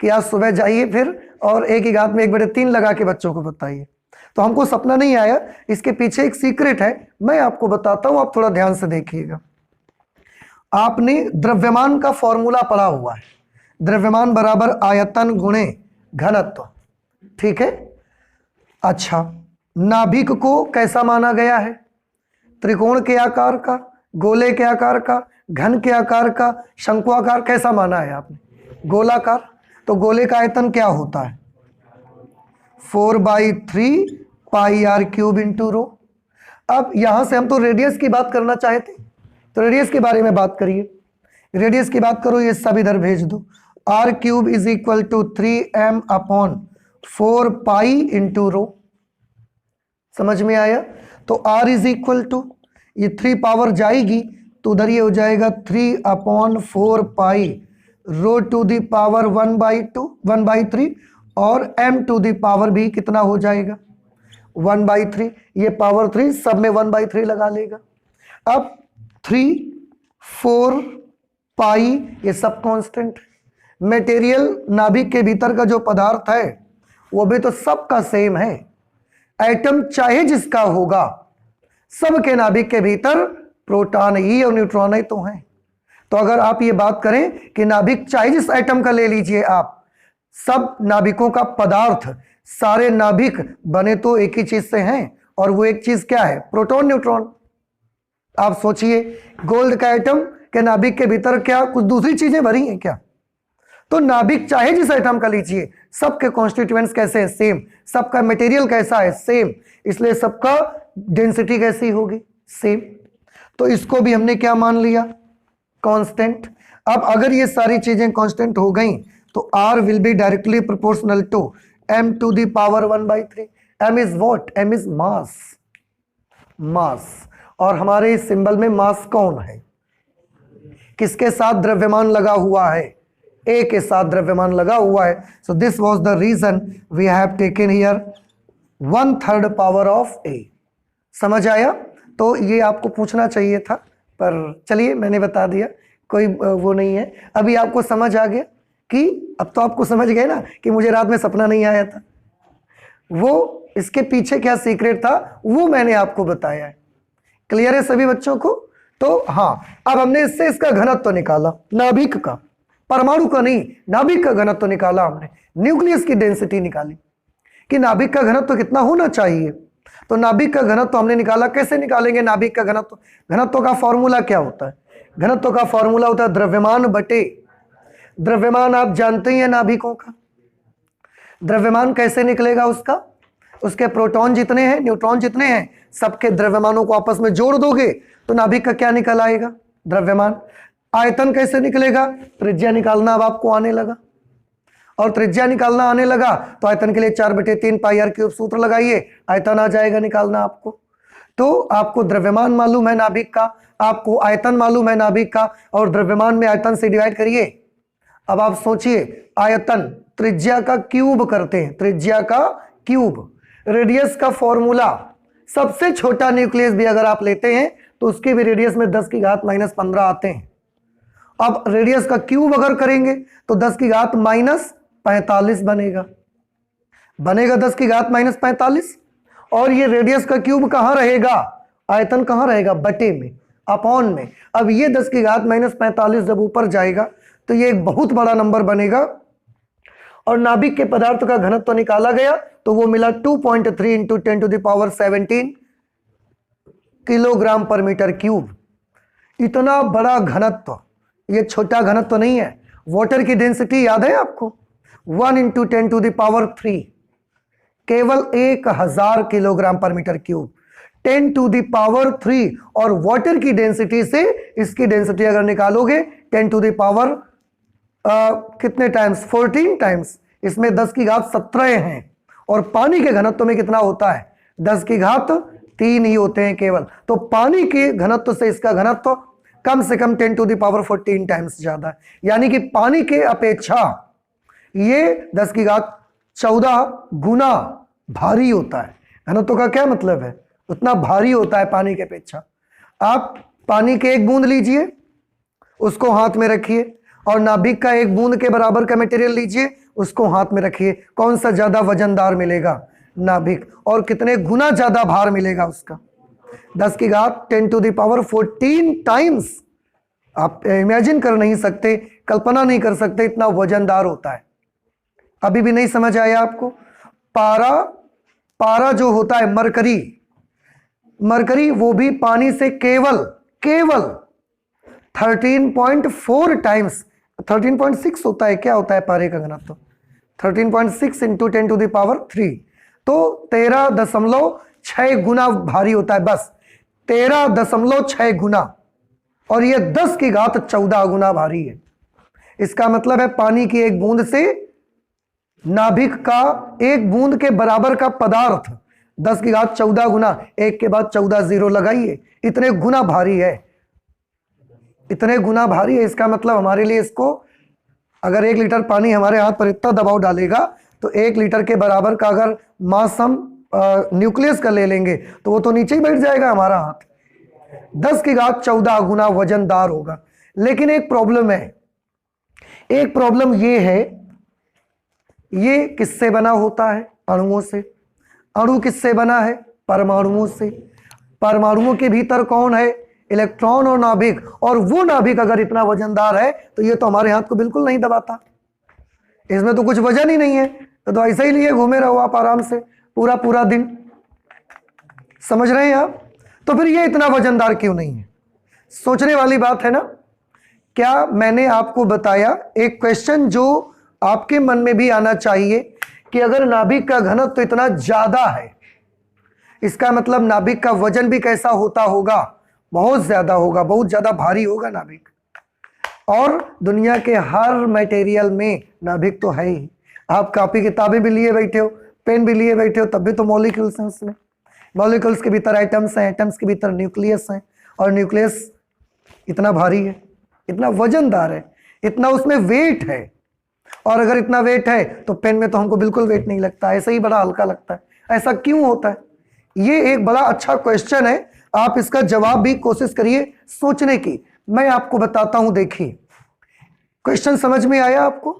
कि आज सुबह जाइए फिर और एक ही घात में 1/3 लगा के बच्चों को बताइए? तो हमको सपना नहीं आया, इसके पीछे एक सीक्रेट है, मैं आपको बताता हूं, आप थोड़ा ध्यान से देखिएगा। आपने द्रव्यमान का फॉर्मूला पढ़ा हुआ है, द्रव्यमान बराबर आयतन गुणे घनत्व, ठीक है? अच्छा, नाभिक को कैसा माना गया है? त्रिकोण के आकार का, गोले के आकार का, घन के आकार का, शंक्वाकार, कैसा माना है आपने? गोलाकार। तो गोले का आयतन क्या होता है? 4/3 पाई आर क्यूब इंटू रो। अब यहां से हम तो रेडियस की बात करना चाहते, तो रेडियस के बारे में बात करिए। रेडियस की बात करो, ये सब इधर भेज दो। R cube is equal to 3m/4 pi into rho. समझ में आया? तो आर इज इक्वल टू, ये 3 पावर जाएगी तो उधर ये हो जाएगा 3/4 पाई रो टू दी पावर 1/3, और m टू दी पावर भी कितना हो जाएगा? 1/3, ये पावर 3 सब में 1/3 लगा लेगा। अब 3, 4, पाई ये सब कांस्टेंट। मटेरियल नाभिक के भीतर का जो पदार्थ है वो भी तो सबका सेम है। एटम चाहे जिसका होगा, सबके नाभिक के भीतर प्रोटॉन ही और न्यूट्रॉन ही तो हैं। तो अगर आप ये बात करें कि नाभिक चाहे जिस एटम का ले लीजिए आप, सब नाभिकों का पदार्थ, सारे नाभिक बने तो एक ही चीज से हैं, और वो एक चीज क्या है? Proton neutron. आप सोचिए, गोल्ड का एटम के नाभिक के भीतर क्या कुछ दूसरी चीजें भरी हैं क्या? तो नाभिक चाहे जिस एटम का लीजिए, सबके कॉन्स्टिट्यूएंट्स कैसे हैं? सेम। सबका मटेरियल कैसा है? सेम। इसलिए सबका डेंसिटी कैसी होगी? सेम। तो इसको भी हमने क्या मान लिया? कांस्टेंट। अब अगर ये सारी चीजें कांस्टेंट हो गई तो R will be directly proportional to m⁻⁴ m is what? m is mass. Mass. और हमारे इस सिंबल में मास कौन है? किसके साथ द्रव्यमान लगा हुआ है? A के साथ द्रव्यमान लगा हुआ है। So this was the reason we have taken here 1/3 power of A। समझ आया? तो ये आपको पूछना चाहिए था, पर चलिए मैंने बता दिया, कोई वो नहीं है। अभी आपको समझ आ गया कि अब तो आपको समझ गए ना कि मुझे रात में सपना नहीं आया था, वो इसके पीछे क्या सीक्रेट था वो मैंने आपको बताया है। क्लियर है सभी बच्चों को? तो हाँ, अब हमने इससे इसका घनत्व तो निकाला, नाभिक का, परमाणु का नहीं, नाभिक का घनत्व तो निकाला हमने। न्यूक्लियस की डेंसिटी निकाली कि नाभिक का घनत्व तो कितना होना चाहिए। तो नाभिक का घनत्व तो हमने निकाला। कैसे निकालेंगे नाभिक का घनत्व? घनत्व का फॉर्मूला क्या होता है? घनत्व का फॉर्मूला होता है द्रव्यमान बटे, द्रव्यमान आप जानते ही हैं नाभिकों का। द्रव्यमान कैसे निकलेगा उसका? उसके प्रोटॉन जितने हैं, न्यूट्रॉन जितने हैं, सबके द्रव्यमानों को आपस में जोड़ दोगे तो नाभिक का क्या निकल आएगा? द्रव्यमान। आयतन कैसे निकलेगा? त्रिज्या निकालना अब आपको आने लगा, और त्रिज्या निकालना आने लगा तो आयतन के लिए 4/3 πr³ सूत्र लगाइए, आयतन आ जाएगा निकालना आपको। तो आपको द्रव्यमान मालूम है नाभिक का, आपको आयतन मालूम है नाभिक का, और द्रव्यमान में आयतन से डिवाइड करिए। अब आप सोचिए, आयतन त्रिज्या का क्यूब करते हैं, त्रिज्या का क्यूब। रेडियस का फॉर्मूला, सबसे छोटा न्यूक्लियस भी अगर आप लेते हैं तो उसके भी रेडियस में 10⁻⁻15 आते हैं। अब रेडियस का क्यूब अगर करेंगे तो 10⁻⁻45 बनेगा, 10⁻⁻45। और ये रेडियस का क्यूब कहां रहेगा? आयतन कहां रहेगा? बटे में, अपॉन में। अब ये 10⁻⁻45 जब ऊपर जाएगा तो ये एक बहुत बड़ा नंबर बनेगा, और नाभिक के पदार्थ का घनत्व निकाला गया तो वो मिला 2.3 × 10⁻17 किलोग्राम पर मीटर क्यूब। इतना बड़ा घनत्व, ये छोटा घनत्व नहीं है। वाटर की डेंसिटी याद है आपको? 1 × 10⁻3, केवल 1000 किलोग्राम पर मीटर क्यूब। 10⁻3, और वाटर की डेंसिटी से इसकी डेंसिटी अगर निकालोगे 10⁻, कितने टाइम्स? 14 टाइम्स। इसमें 10⁻17 हैं, और पानी के घनत्व में कितना होता है? 10⁻3 ही होते हैं केवल। तो पानी के घनत्व से इसका घनत्व कम से कम 10⁻14 टाइम्स ज्यादा है। यानी कि पानी के अपेक्षा ये 10⁻14 गुना भारी होता है। घनत्व का क्या मतलब है? उतना भारी होता है पानी के अपेक्षा। आप पानी के एक बूंद लीजिए, उसको हाथ में रखिए, और नाभिक का एक बूंद के बराबर का मटेरियल लीजिए, उसको हाथ में रखिए। कौन सा ज्यादा वजनदार मिलेगा? नाभिक। और कितने गुना ज्यादा भार मिलेगा उसका? 10⁻14 टाइम्स। आप इमेजिन कर नहीं सकते, कल्पना नहीं कर सकते, इतना वजनदार होता है। अभी भी नहीं समझ आया आपको? पारा जो होता है, मरकरी वो भी पानी से केवल 13.4 टाइम्स, 13.6 होता है। क्या होता है पारे का घनत्व? 13.6 × 10⁻3, तो 13.6 गुना भारी होता है। बस 13.6 गुना, और ये 10⁻14 गुना भारी है। इसका मतलब है पानी की एक बूंद से नाभिक का एक बूंद के बराबर का पदार्थ 10⁻14 गुना, एक के बाद 14 जीरो लगाइए, इतने गुना भारी है, इतने गुना भारी है। इसका मतलब हमारे लिए इसको, अगर 1 लीटर पानी हमारे हाथ पर इतना दबाव डालेगा तो 1 लीटर के बराबर का अगर मास हम न्यूक्लियस का ले लेंगे तो वो तो नीचे ही बैठ जाएगा हमारा हाथ। 10 की घात 14 गुना वजनदार होगा। लेकिन एक प्रॉब्लम है, एक प्रॉब्लम ये है, ये किससे बना होता है? अणुओं से। अणु किससे बना है? परमाणुओं से। परमाणुओं के भीतर कौन है? इलेक्ट्रॉन और नाभिक। और वो नाभिक अगर इतना वजनदार है तो ये तो हमारे हाथ को बिल्कुल नहीं दबाता, इसमें तो कुछ वजन ही नहीं है, तो ऐसे ही लिए घूमे रहो आप आराम से पूरा पूरा दिन। समझ रहे हैं आप? तो फिर ये इतना वजनदार क्यों नहीं है? सोचने वाली बात है ना। क्या मैंने आपको बताया एक क्वेश्चन जो आपके मन में भी आना चाहिए कि अगर नाभिक का घनत्व तो इतना ज्यादा है, इसका मतलब नाभिक का वजन भी कैसा होता होगा? बहुत ज्यादा होगा, बहुत ज्यादा भारी होगा नाभिक। और दुनिया के हर मटेरियल में नाभिक तो है ही। आप कॉपी किताबें भी लिए बैठे हो, पेन भी लिए बैठे हो, तब भी तो मॉलिक्यूल्स हैं उसमें। मॉलिक्यूल्स के भीतर एटम्स हैं, एटम्स के भीतर न्यूक्लियस हैं, और न्यूक्लियस इतना भारी है, इतना वजनदार है, इतना उसमें वेट है। और अगर इतना वेट है तो पेन में तो हमको बिल्कुल वेट नहीं लगता, ऐसे ही बड़ा हल्का लगता है। ऐसा क्यों होता है? ये एक बड़ा अच्छा क्वेश्चन है, आप इसका जवाब भी कोशिश करिए सोचने की। मैं आपको बताता हूं, देखिए क्वेश्चन समझ में आया आपको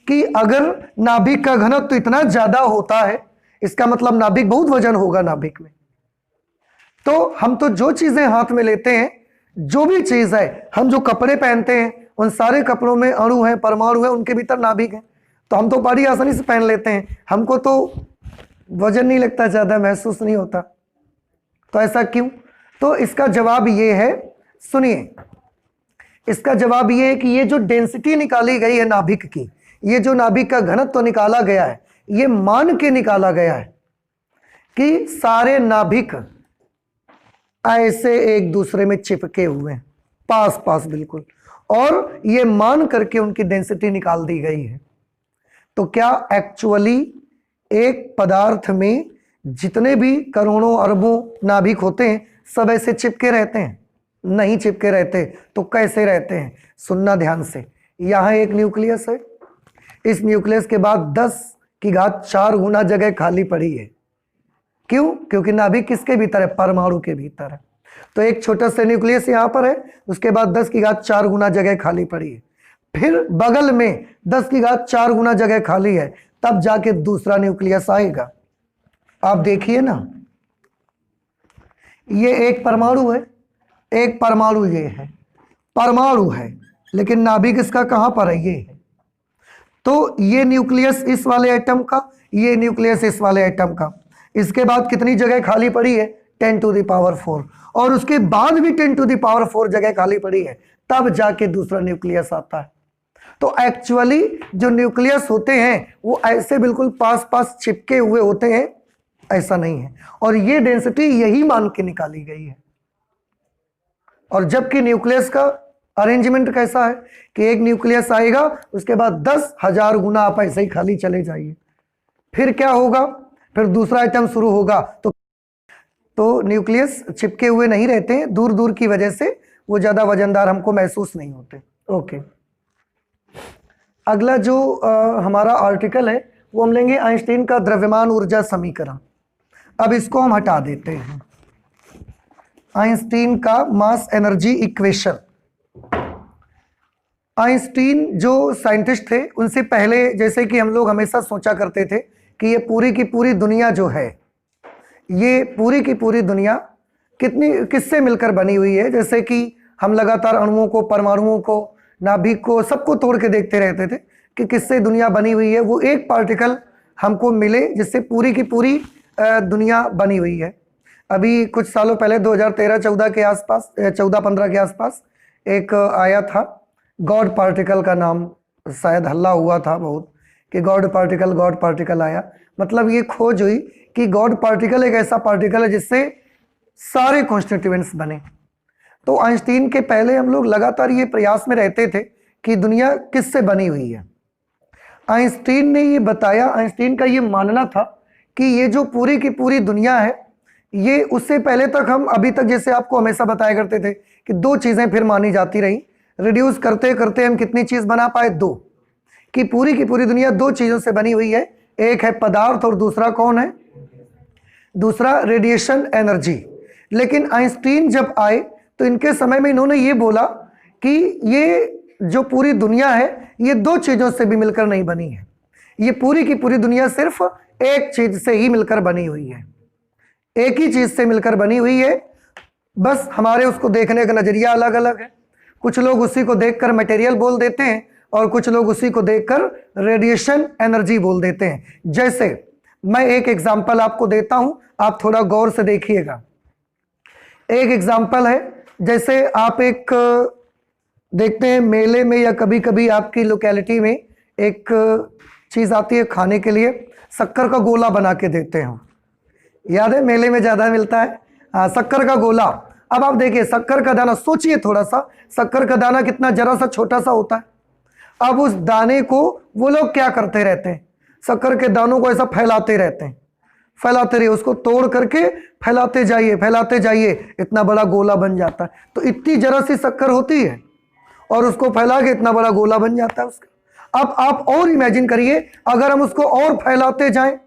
कि अगर नाभिक का घनत्व तो इतना ज्यादा होता है, इसका मतलब नाभिक बहुत वजन होगा नाभिक में। तो हम तो जो चीजें हाथ में लेते हैं, जो भी चीज है, हम जो कपड़े पहनते हैं उन सारे कपड़ों में अणु है, परमाणु है, उनके भीतर नाभिक है, तो हम तो बड़ी आसानी से पहन लेते हैं, हमको तो वजन नहीं लगता, ज्यादा महसूस नहीं होता। तो ऐसा क्यों? तो इसका जवाब ये है, सुनिए, इसका जवाब ये है कि ये जो डेंसिटी निकाली गई है नाभिक की, ये जो नाभिक का घनत्व तो निकाला गया है, ये मान के निकाला गया है कि सारे नाभिक ऐसे एक दूसरे में चिपके हुए हैं, पास पास बिल्कुल, और ये मान करके उनकी डेंसिटी निकाल दी गई है। तो क्या एक्चुअली एक पदार्थ में जितने भी करोड़ों अरबों नाभिक होते हैं सब ऐसे चिपके रहते हैं? नहीं चिपके रहते। तो कैसे रहते हैं? सुनना ध्यान से। यहां एक न्यूक्लियस है, इस न्यूक्लियस के बाद 10 की घात 4 गुना जगह खाली पड़ी है। क्यों? क्योंकि नाभिक किसके भीतर है? परमाणु के भीतर है। तो एक छोटा सा न्यूक्लियस यहां पर है, उसके बाद 10 की घात 4 गुना जगह खाली पड़ी है, फिर बगल में 10 की घात 4 गुना जगह खाली है, तब जाके दूसरा न्यूक्लियस आएगा। आप देखिए ना, ये एक परमाणु है, एक परमाणु ये है, परमाणु है, लेकिन नाभिक इसका कहां पर है? ये है। तो ये न्यूक्लियस इस वाले एटम का, ये न्यूक्लियस इस वाले एटम का, इसके बाद कितनी जगह खाली पड़ी है? 10 टू द पावर 4, और उसके बाद भी 10 टू द पावर 4 जगह खाली पड़ी है, तब जाके दूसरा न्यूक्लियस आता है। तो एक्चुअली जो न्यूक्लियस होते हैं वो ऐसे बिल्कुल पास पास चिपके हुए होते हैं, ऐसा नहीं है। और ये डेंसिटी यही मान के निकाली गई है। और जबकि न्यूक्लियस का अरेंजमेंट कैसा है कि एक न्यूक्लियस आएगा, उसके बाद 10,000 गुना आप ऐसे ही खाली चले जाइए, फिर क्या होगा? फिर दूसरा आइटम शुरू होगा। तो न्यूक्लियस चिपके हुए नहीं रहते हैं, दूर दूर की वजह से वो ज्यादा वजनदार हमको महसूस नहीं होते। ओके, अगला जो हमारा आर्टिकल है वो हम लेंगे आइंस्टीन का द्रव्यमान ऊर्जा समीकरण। अब इसको हम हटा देते हैं, आइंस्टीन का मास एनर्जी इक्वेशन। आइंस्टीन जो साइंटिस्ट थे, उनसे पहले जैसे कि हम लोग हमेशा सोचा करते थे कि ये पूरी की पूरी दुनिया जो है, ये पूरी की पूरी दुनिया किससे मिलकर बनी हुई है। जैसे कि हम लगातार अणुओं को, परमाणुओं को, नाभिक को, सबको तोड़ के देखते रहते थे कि किससे दुनिया बनी हुई है। वो एक पार्टिकल हमको मिले जिससे पूरी की पूरी दुनिया बनी हुई है। अभी कुछ सालों पहले 2013-14 के आसपास, 14-15 के आसपास एक आया था गॉड पार्टिकल का नाम, शायद हल्ला हुआ था बहुत कि गॉड पार्टिकल आया। मतलब ये खोज हुई कि गॉड पार्टिकल एक ऐसा पार्टिकल है जिससे सारे कॉन्स्टिट्यूएंट्स बने। तो आइंस्टीन के पहले हम लोग लगातार ये प्रयास में रहते थे कि दुनिया किससे बनी हुई है। आइंस्टीन ने ये बताया, आइंस्टीन का ये मानना था कि ये जो पूरी की पूरी दुनिया है, ये उससे पहले तक हम अभी तक जैसे आपको हमेशा बताया करते थे कि दो चीजें फिर मानी जाती रही। रिड्यूस करते करते हम कितनी चीज बना पाए? दो, कि पूरी की पूरी दुनिया दो चीजों से बनी हुई है, एक है पदार्थ और दूसरा कौन है? दूसरा रेडिएशन एनर्जी। लेकिन आइंस्टीन जब आए तो इनके समय में इन्होंने ये बोला कि ये जो पूरी दुनिया है ये दो चीजों से भी मिलकर नहीं बनी है, ये पूरी की पूरी दुनिया सिर्फ एक चीज से ही मिलकर बनी हुई है, एक ही चीज से मिलकर बनी हुई है। बस हमारे उसको देखने का नजरिया अलग अलग है। कुछ लोग उसी को देखकर मटेरियल बोल देते हैं और कुछ लोग उसी को देखकर रेडिएशन एनर्जी बोल देते हैं। जैसे मैं एक एग्जांपल आपको देता हूं, आप थोड़ा गौर से देखिएगा। एक एग्जांपल है, जैसे आप एक देखते हैं मेले में या कभी कभी आपकी लोकेलिटी में एक चीज आती है खाने के लिए, शक्कर का गोला बना के देते हैं, याद है मेले में ज्यादा मिलता है, हाँ शक्कर का गोला। अब आप देखिए शक्कर का दाना, सोचिए थोड़ा सा, शक्कर का दाना कितना जरा सा छोटा सा होता है। अब उस दाने को वो लोग क्या करते रहते हैं, शक्कर के दानों को ऐसा फैलाते रहते हैं, फैलाते रहिए, उसको तोड़ करके फैलाते जाइए, इतना बड़ा गोला बन जाता है। तो इतनी जरा सी शक्कर होती है और उसको फैला के इतना बड़ा गोला बन जाता है उसका। अब आप और इमेजिन करिए, अगर हम उसको और फैलाते जाएं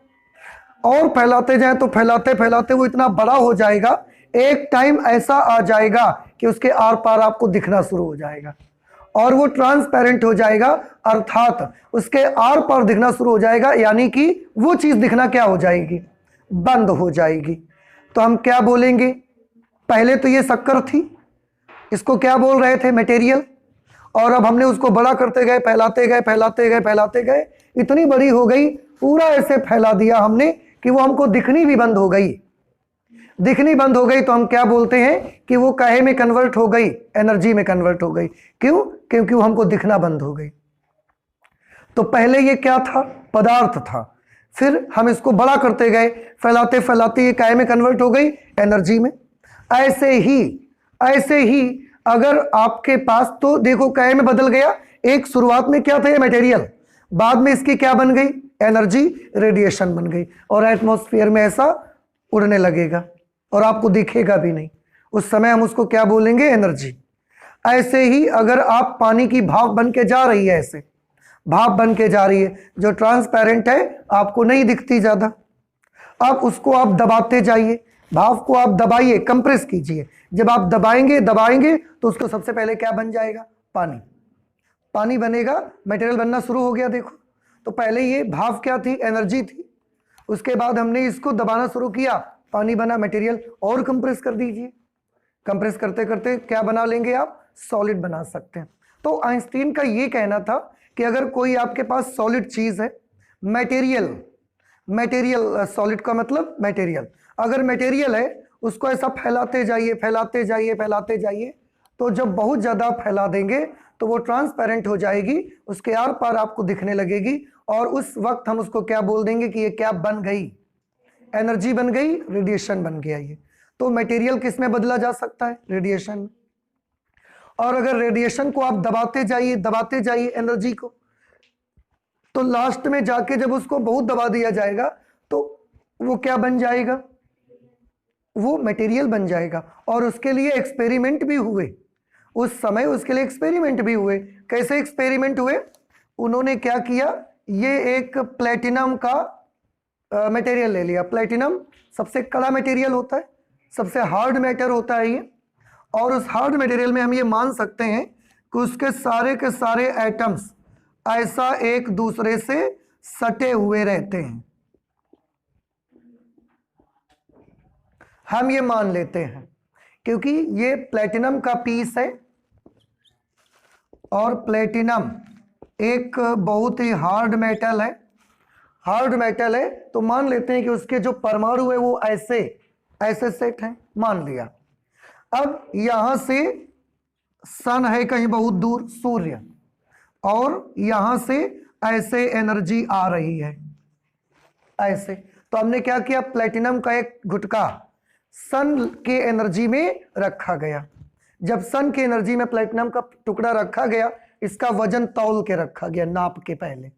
तो फैलाते फैलाते वो इतना बड़ा हो जाएगा, एक टाइम ऐसा आ जाएगा कि उसके आर पार आपको दिखना शुरू हो जाएगा और वो ट्रांसपेरेंट हो जाएगा, अर्थात उसके आर पार दिखना शुरू हो जाएगा, यानी कि वो चीज दिखना क्या हो जाएगी, बंद हो जाएगी। तो हम क्या बोलेंगे, पहले तो ये शक्कर थी, इसको क्या बोल रहे थे, मटेरियल, और अब हमने उसको बड़ा करते गए, फैलाते गए, इतनी बड़ी हो गई, पूरा ऐसे फैला दिया हमने कि वो हमको दिखनी भी बंद हो गई। तो हम क्या बोलते हैं कि वो काहे में कन्वर्ट हो गई, एनर्जी में कन्वर्ट हो गई। क्यों? क्योंकि वो हमको दिखना बंद हो गई। तो पहले ये क्या था, पदार्थ था, फिर हम इसको बड़ा करते गए, फैलाते ये काहे में कन्वर्ट हो गई, एनर्जी में। ऐसे ही अगर आपके पास, तो देखो काहे में बदल गया, एक शुरुआत में क्या था, ये मटेरियल, बाद में इसकी क्या बन गई, एनर्जी, रेडिएशन बन गई, और एटमॉस्फेयर में ऐसा उड़ने लगेगा और आपको दिखेगा भी नहीं, उस समय हम उसको क्या बोलेंगे, एनर्जी। ऐसे ही अगर आप पानी की भाप बन के जा रही है, ऐसे भाप बन के जा रही है जो ट्रांसपेरेंट है, आपको नहीं दिखती ज्यादा, अब उसको आप दबाते जाइए, भाप को आप दबाइए, कंप्रेस कीजिए, जब आप दबाएंगे तो उसको सबसे पहले क्या बन जाएगा, पानी बनेगा, मटेरियल बनना शुरू हो गया। देखो, तो पहले ये भाप क्या थी, एनर्जी थी, उसके बाद हमने इसको दबाना शुरू किया, पानी बना, मटेरियल, और कंप्रेस कर दीजिए, कंप्रेस करते करते क्या बना लेंगे आप, सॉलिड बना सकते हैं। तो आइंस्टीन का ये कहना था कि अगर कोई आपके पास सॉलिड चीज है, मटेरियल, सॉलिड का मतलब मटेरियल, अगर मटेरियल है उसको ऐसा फैलाते जाइए, तो जब बहुत ज्यादा फैला देंगे तो वो ट्रांसपेरेंट हो जाएगी, उसके आर पार आपको दिखने लगेगी, और उस वक्त हम उसको क्या बोल देंगे कि ये क्या बन गई, एनर्जी बन गई, रेडिएशन बन गया ये। तो मटेरियल किस में बदला जा सकता है, रेडिएशन। और अगर रेडिएशन को आप दबाते जाइए एनर्जी को, तो लास्ट में जाके जब उसको बहुत दबा दिया जाएगा तो वो क्या बन जाएगा, वो मटेरियल बन जाएगा। और उसके लिए एक्सपेरिमेंट भी हुए, उस समय उसके लिए एक्सपेरिमेंट भी हुए। कैसे एक्सपेरिमेंट हुए, उन्होंने क्या किया, ये एक प्लेटिनम का मटेरियल ले लिया। प्लेटिनम सबसे कड़ा मटेरियल होता है, सबसे हार्ड मैटर होता है ये, और उस हार्ड मटेरियल में हम ये मान सकते हैं कि उसके सारे के सारे एटम्स ऐसा एक दूसरे से सटे हुए रहते हैं, हम ये मान लेते हैं, क्योंकि ये प्लेटिनम का पीस है और प्लेटिनम एक बहुत ही हार्ड मेटल है, तो मान लेते हैं कि उसके जो परमाणु है वो ऐसे सेट हैं, मान लिया। अब यहां से सन है कहीं बहुत दूर, सूर्य, और यहां से ऐसे एनर्जी आ रही है, ऐसे। तो हमने क्या किया, प्लेटिनम का एक गुटका सन के एनर्जी में रखा गया। जब सन की एनर्जी में प्लेटिनम का टुकड़ा रखा गया, इसका वजन तौल के रखा गया, नाप के पहले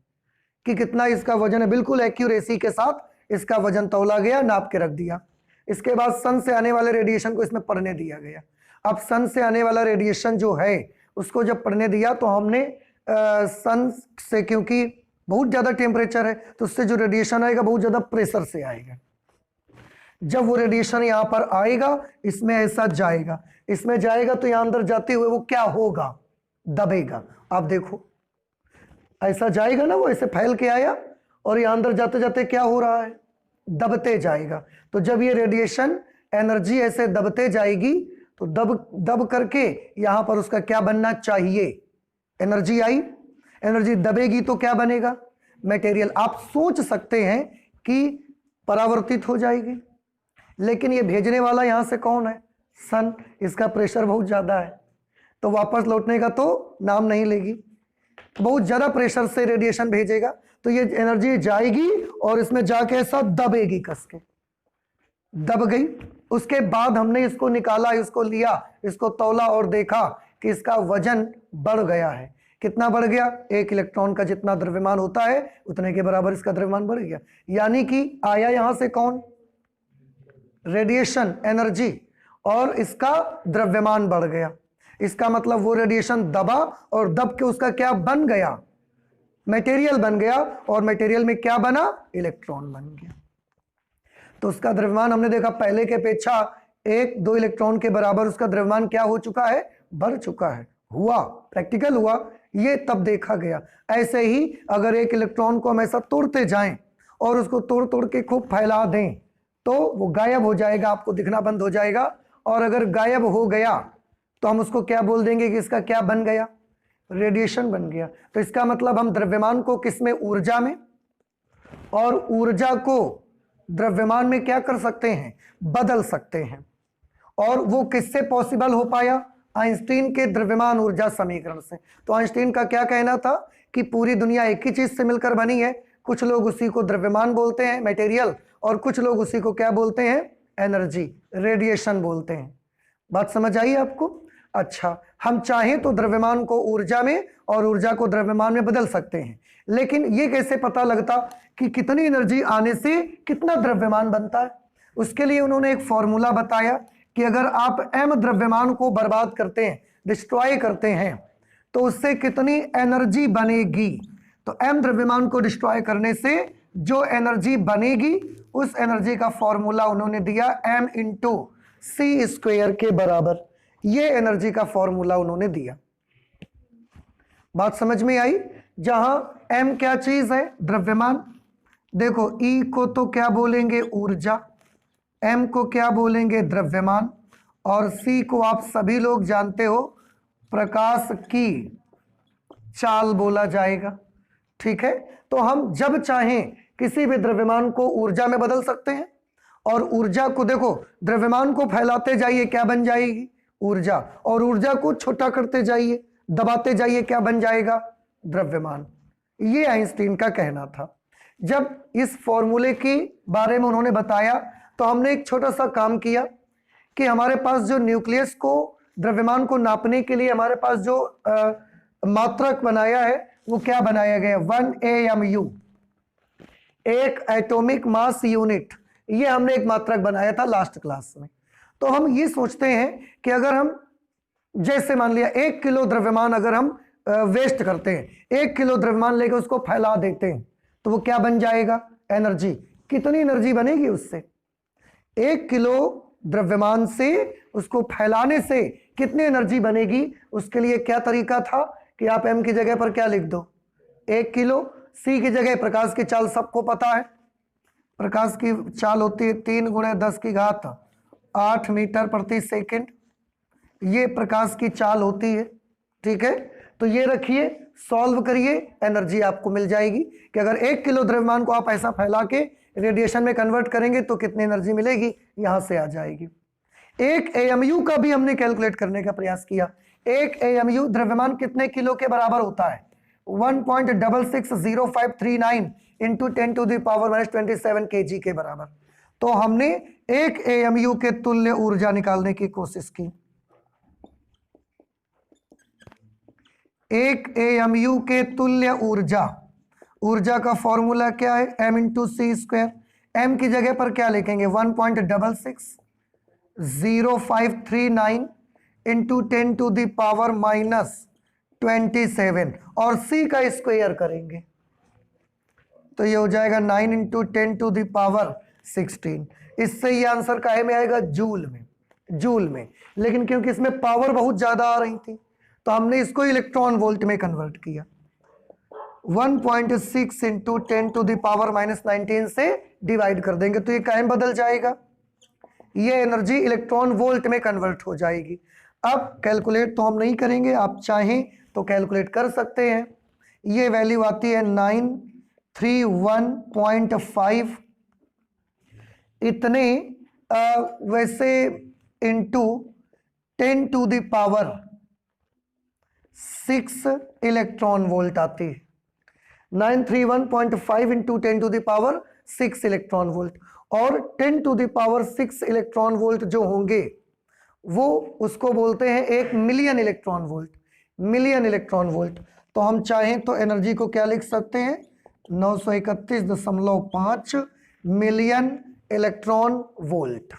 कि कितना इसका वजन है, बिल्कुल एक्यूरेसी के साथ इसका वजन तौला गया, नाप के रख दिया। इसके बाद सन से आने वाले रेडिएशन को इसमें पढ़ने दिया गया। अब सन से आने वाला रेडिएशन जो है उसको जब पढ़ने दिया तो हमने सन से, क्योंकि बहुत ज्यादा टेम्परेचर है तो उससे जो रेडिएशन आएगा बहुत ज्यादा प्रेशर से आएगा। जब वो रेडिएशन यहां पर आएगा, इसमें ऐसा जाएगा, इसमें जाएगा तो यहां अंदर जाते हुए वो क्या होगा, दबेगा। आप देखो ऐसा जाएगा ना, वो ऐसे फैल के आया और यहां अंदर जाते जाते क्या हो रहा है, दबते जाएगा। तो जब ये रेडिएशन एनर्जी ऐसे दबते जाएगी तो दब दब करके यहां पर उसका क्या बनना चाहिए, एनर्जी आई, एनर्जी दबेगी तो क्या बनेगा, मटेरियल। आप सोच सकते हैं कि परावर्तित हो जाएगी, लेकिन ये भेजने वाला यहां से कौन है, सन, इसका प्रेशर बहुत ज्यादा है तो वापस लौटने का तो नाम नहीं लेगी, बहुत ज्यादा प्रेशर से रेडिएशन भेजेगा तो ये एनर्जी जाएगी और इसमें जाके ऐसा दबेगी, कस के दब गई। उसके बाद हमने इसको निकाला, इसको लिया, इसको तौला और देखा कि इसका वजन बढ़ गया है। कितना बढ़ गया, 1 इलेक्ट्रॉन का जितना द्रव्यमान होता है उतने के बराबर इसका द्रव्यमान बढ़ गया। यानी कि आया यहां से कौन, रेडिएशन एनर्जी, और इसका द्रव्यमान बढ़ गया। इसका मतलब वो रेडिएशन दबा और दब के उसका क्या बन गया, मटेरियल बन गया, और मटेरियल में क्या बना, इलेक्ट्रॉन बन गया। तो उसका द्रव्यमान हमने देखा पहले के अपेक्षा 1-2 इलेक्ट्रॉन के बराबर उसका द्रव्यमान क्या हो चुका है, बढ़ चुका है, हुआ, प्रैक्टिकल हुआ, ये तब देखा गया। ऐसे ही अगर 1 इलेक्ट्रॉन को हम ऐसा तोड़ते जाएं और उसको तोड़ तोड़ के खूब फैला दें तो वो गायब हो जाएगा, आपको दिखना बंद हो जाएगा। और अगर गायब हो गया तो हम उसको क्या बोल देंगे कि इसका क्या बन गया, रेडिएशन बन गया। तो इसका मतलब हम द्रव्यमान को किस में, ऊर्जा में, और ऊर्जा को द्रव्यमान में क्या कर सकते हैं, बदल सकते हैं। और वो किससे पॉसिबल हो पाया, आइंस्टीन के द्रव्यमान ऊर्जा समीकरण से। तो आइंस्टीन का क्या कहना था कि पूरी दुनिया एक ही चीज से मिलकर बनी है, कुछ लोग उसी को द्रव्यमान बोलते हैं, मटेरियल, और कुछ लोग उसी को क्या बोलते हैं, एनर्जी, रेडिएशन बोलते हैं। बात समझ आई आपको। अच्छा, हम चाहें तो द्रव्यमान को ऊर्जा में और ऊर्जा को द्रव्यमान में बदल सकते हैं, लेकिन ये कैसे पता लगता कि कितनी एनर्जी आने से कितना द्रव्यमान बनता है। उसके लिए उन्होंने एक फॉर्मूला बताया कि अगर आप m द्रव्यमान को बर्बाद करते हैं, डिस्ट्रॉय करते हैं, तो उससे कितनी एनर्जी बनेगी। तो m द्रव्यमान को डिस्ट्रॉय करने से जो एनर्जी बनेगी उस एनर्जी का फॉर्मूला उन्होंने दिया m इंटू सी स्क्वायर के बराबर। ये एनर्जी का फॉर्मूला उन्होंने दिया। बात समझ में आई। जहां m क्या चीज है, द्रव्यमान। देखो E को तो क्या बोलेंगे, ऊर्जा, m को क्या बोलेंगे, द्रव्यमान, और C को आप सभी लोग जानते हो प्रकाश की चाल बोला जाएगा। ठीक है, तो हम जब चाहें किसी भी द्रव्यमान को ऊर्जा में बदल सकते हैं, और ऊर्जा को देखो, द्रव्यमान को फैलाते जाइए क्या बन जाएगी, ऊर्जा, और ऊर्जा को छोटा करते जाइए, दबाते जाइए, क्या बन जाएगा, द्रव्यमान। ये आइंस्टीन का कहना था। जब इस फॉर्मूले के बारे में उन्होंने बताया तो हमने एक छोटा सा काम किया कि हमारे पास जो न्यूक्लियस को, द्रव्यमान को नापने के लिए हमारे पास जो मात्रक बनाया है वो क्या बनाया गया, 1 AMU, एक एटॉमिक मास यूनिट। ये हमने एक मात्रक बनाया था लास्ट क्लास में। तो हम ये सोचते हैं कि अगर हम, जैसे मान लिया 1 किलो द्रव्यमान अगर हम वेस्ट करते हैं, 1 किलो द्रव्यमान लेकर उसको फैला देते हैं तो वो क्या बन जाएगा, एनर्जी। कितनी एनर्जी बनेगी उससे, 1 किलो द्रव्यमान से उसको फैलाने से कितनी एनर्जी बनेगी। उसके लिए क्या तरीका था कि आप m की जगह पर क्या लिख दो, 1 किलो, c की जगह प्रकाश की चाल सबको पता है, प्रकाश की चाल होती है 3 × 10⁸ मीटर प्रति सेकंड, ये प्रकाश की चाल होती है। ठीक है, तो ये रखिए, सॉल्व करिए, एनर्जी आपको मिल जाएगी कि अगर 1 किलो द्रव्यमान को आप ऐसा फैला के रेडिएशन में कन्वर्ट करेंगे तो कितनी एनर्जी मिलेगी, यहां से आ जाएगी। 1 AMU का भी हमने कैलकुलेट करने का प्रयास किया। 1 AMU द्रव्यमान कितने किलो के बराबर होता है, 1.660539 इंटू 10⁻⁻27 kg के बराबर। तो हमने 1 AMU के तुल्य ऊर्जा निकालने की कोशिश की। 1 AMU के तुल्य ऊर्जा, ऊर्जा का फॉर्मूला क्या है, m इंटू सी स्क्वायर। m की जगह पर क्या लिखेंगे, 1.660539 इंटू 10⁻⁻27 और c का स्क्वायर करेंगे तो ये हो जाएगा 9 इंटू 10⁻16। इससे ये आंसर काहे में आएगा, जूल में, जूल में। लेकिन क्योंकि इसमें पावर बहुत ज्यादा आ रही थी तो हमने इसको इलेक्ट्रॉन वोल्ट में कन्वर्ट किया। 1.6 इंटू 10⁻⁻19 से डिवाइड कर देंगे तो ये काहे में बदल जाएगा, ये एनर्जी इलेक्ट्रॉन वोल्ट में कन्वर्ट हो जाएगी। अब कैलकुलेट तो हम नहीं करेंगे, आप चाहें तो कैलकुलेट कर सकते हैं। ये वैल्यू आती है 931.5 इतने वैसे इंटू 10⁻6 इलेक्ट्रॉन वोल्ट आती है। 931.5 इंटू 10⁻6 इलेक्ट्रॉन वोल्ट, और 10⁻6 इलेक्ट्रॉन वोल्ट जो होंगे वो उसको बोलते हैं 1 million electron volt, million electron volt. तो हम चाहें तो एनर्जी को क्या लिख सकते हैं, 931.5 मिलियन इलेक्ट्रॉन वोल्ट।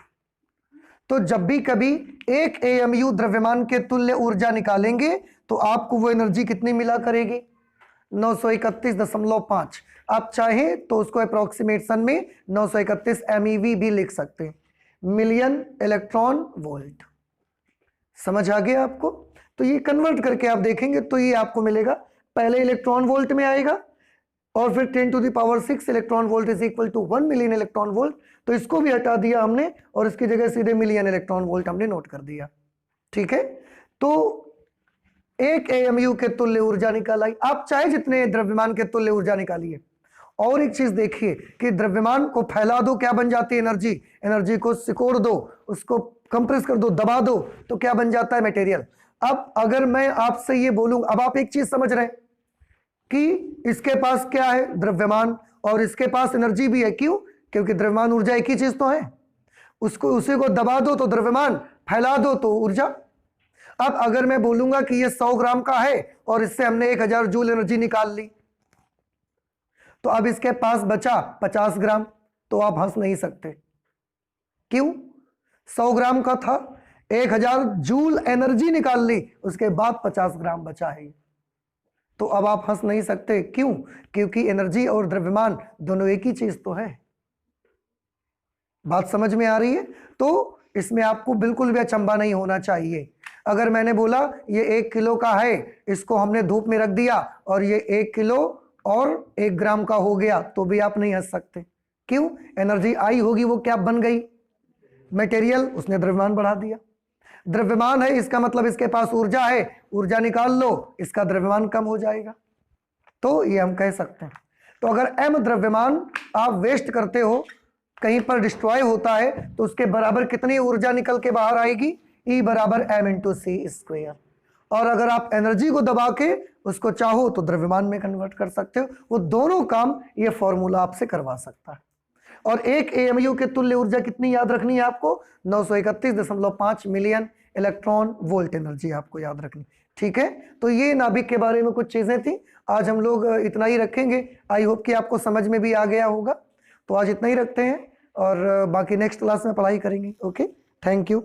तो जब भी कभी एक एएमयू द्रव्यमान के तुल्य ऊर्जा निकालेंगे तो आपको वो एनर्जी कितनी मिला करेगी, 931.5। आप चाहें तो उसको अप्रोक्सीमेशन में 931 MeV भी लिख सकते हैं, मिलियन इलेक्ट्रॉन वोल्ट। समझ आ गया आपको? तो ये कन्वर्ट करके आप देखेंगे तो ये आपको मिलेगा, पहले इलेक्ट्रॉन वोल्ट में आएगा और फिर 10⁻6 electron volt is equal to 1 million electron volt. तो इसको भी हटा दिया हमने और इसकी जगह सीधे मिलियन इलेक्ट्रॉन वोल्ट हमने नोट कर दिया। ठीक है, तो एक एएमयू के तुल्य ऊर्जा निकाल आई। आप चाहे जितने द्रव्यमान के तुल्य ऊर्जा निकालिए। और एक चीज देखिए कि द्रव्यमान को फैला दो, क्या बन जाती है एनर्जी, एनर्जी को सिकोड़ दो, उसको कंप्रेस कर दो, दबा दो, तो क्या बन जाता है, मटेरियल। अब अगर मैं आपसे ये बोलूं, अब आप एक चीज समझ रहे हैं कि इसके पास क्या है, द्रव्यमान, और इसके पास एनर्जी भी है। क्यों? क्योंकि द्रव्यमान ऊर्जा एक ही चीज तो है। उसको उसी को दबा दो तो द्रव्यमान, फैला दो तो ऊर्जा। अब अगर मैं बोलूंगा कि ये 100 ग्राम का है और इससे हमने 1000 जूल एनर्जी निकाल ली, तो अब इसके पास बचा 50 ग्राम, तो आप हंस नहीं सकते। क्यों? 100 ग्राम का था, 1000 जूल एनर्जी निकाल ली, उसके बाद 50 ग्राम बचा है। तो अब आप हंस नहीं सकते। क्यों? क्योंकि एनर्जी और द्रव्यमान दोनों एक ही चीज तो है। बात समझ में आ रही है? तो इसमें आपको बिल्कुल भी अचंभा नहीं होना चाहिए। अगर मैंने बोला ये 1 किलो का है, इसको हमने धूप में रख दिया और ये 1 किलो और 1 ग्राम का हो गया, तो भी आप नहीं हंस सकते। क्यों? एनर्जी आई होगी, वो क्या बन गई, मटेरियल, उसने द्रव्यमान बढ़ा दिया। द्रव्यमान है, इसका मतलब इसके पास ऊर्जा है, ऊर्जा निकाल लो, इसका द्रव्यमान कम हो जाएगा। तो ये हम कह सकते हैं। तो अगर m द्रव्यमान आप वेस्ट करते हो, कहीं पर डिस्ट्रॉय होता है, तो उसके बराबर कितनी ऊर्जा निकल के बाहर आएगी, E बराबर m/c²। और अगर आप एनर्जी को दबा के उसको चाहो तो द्रव्यमान में कन्वर्ट कर सकते हो। वो दोनों काम ये फॉर्मूला आपसे करवा सकता है। और एक एएमयू के तुल्य ऊर्जा कितनी याद रखनी है आपको, 931.5 मिलियन इलेक्ट्रॉन वोल्ट एनर्जी आपको याद रखनी। ठीक है, तो ये नाभिक के बारे में कुछ चीजें थी। आज हम लोग इतना ही रखेंगे। आई होप कि आपको समझ में भी आ गया होगा। तो आज इतना ही रखते हैं और बाकी नेक्स्ट क्लास में पढ़ाई करेंगे। Okay, thank you.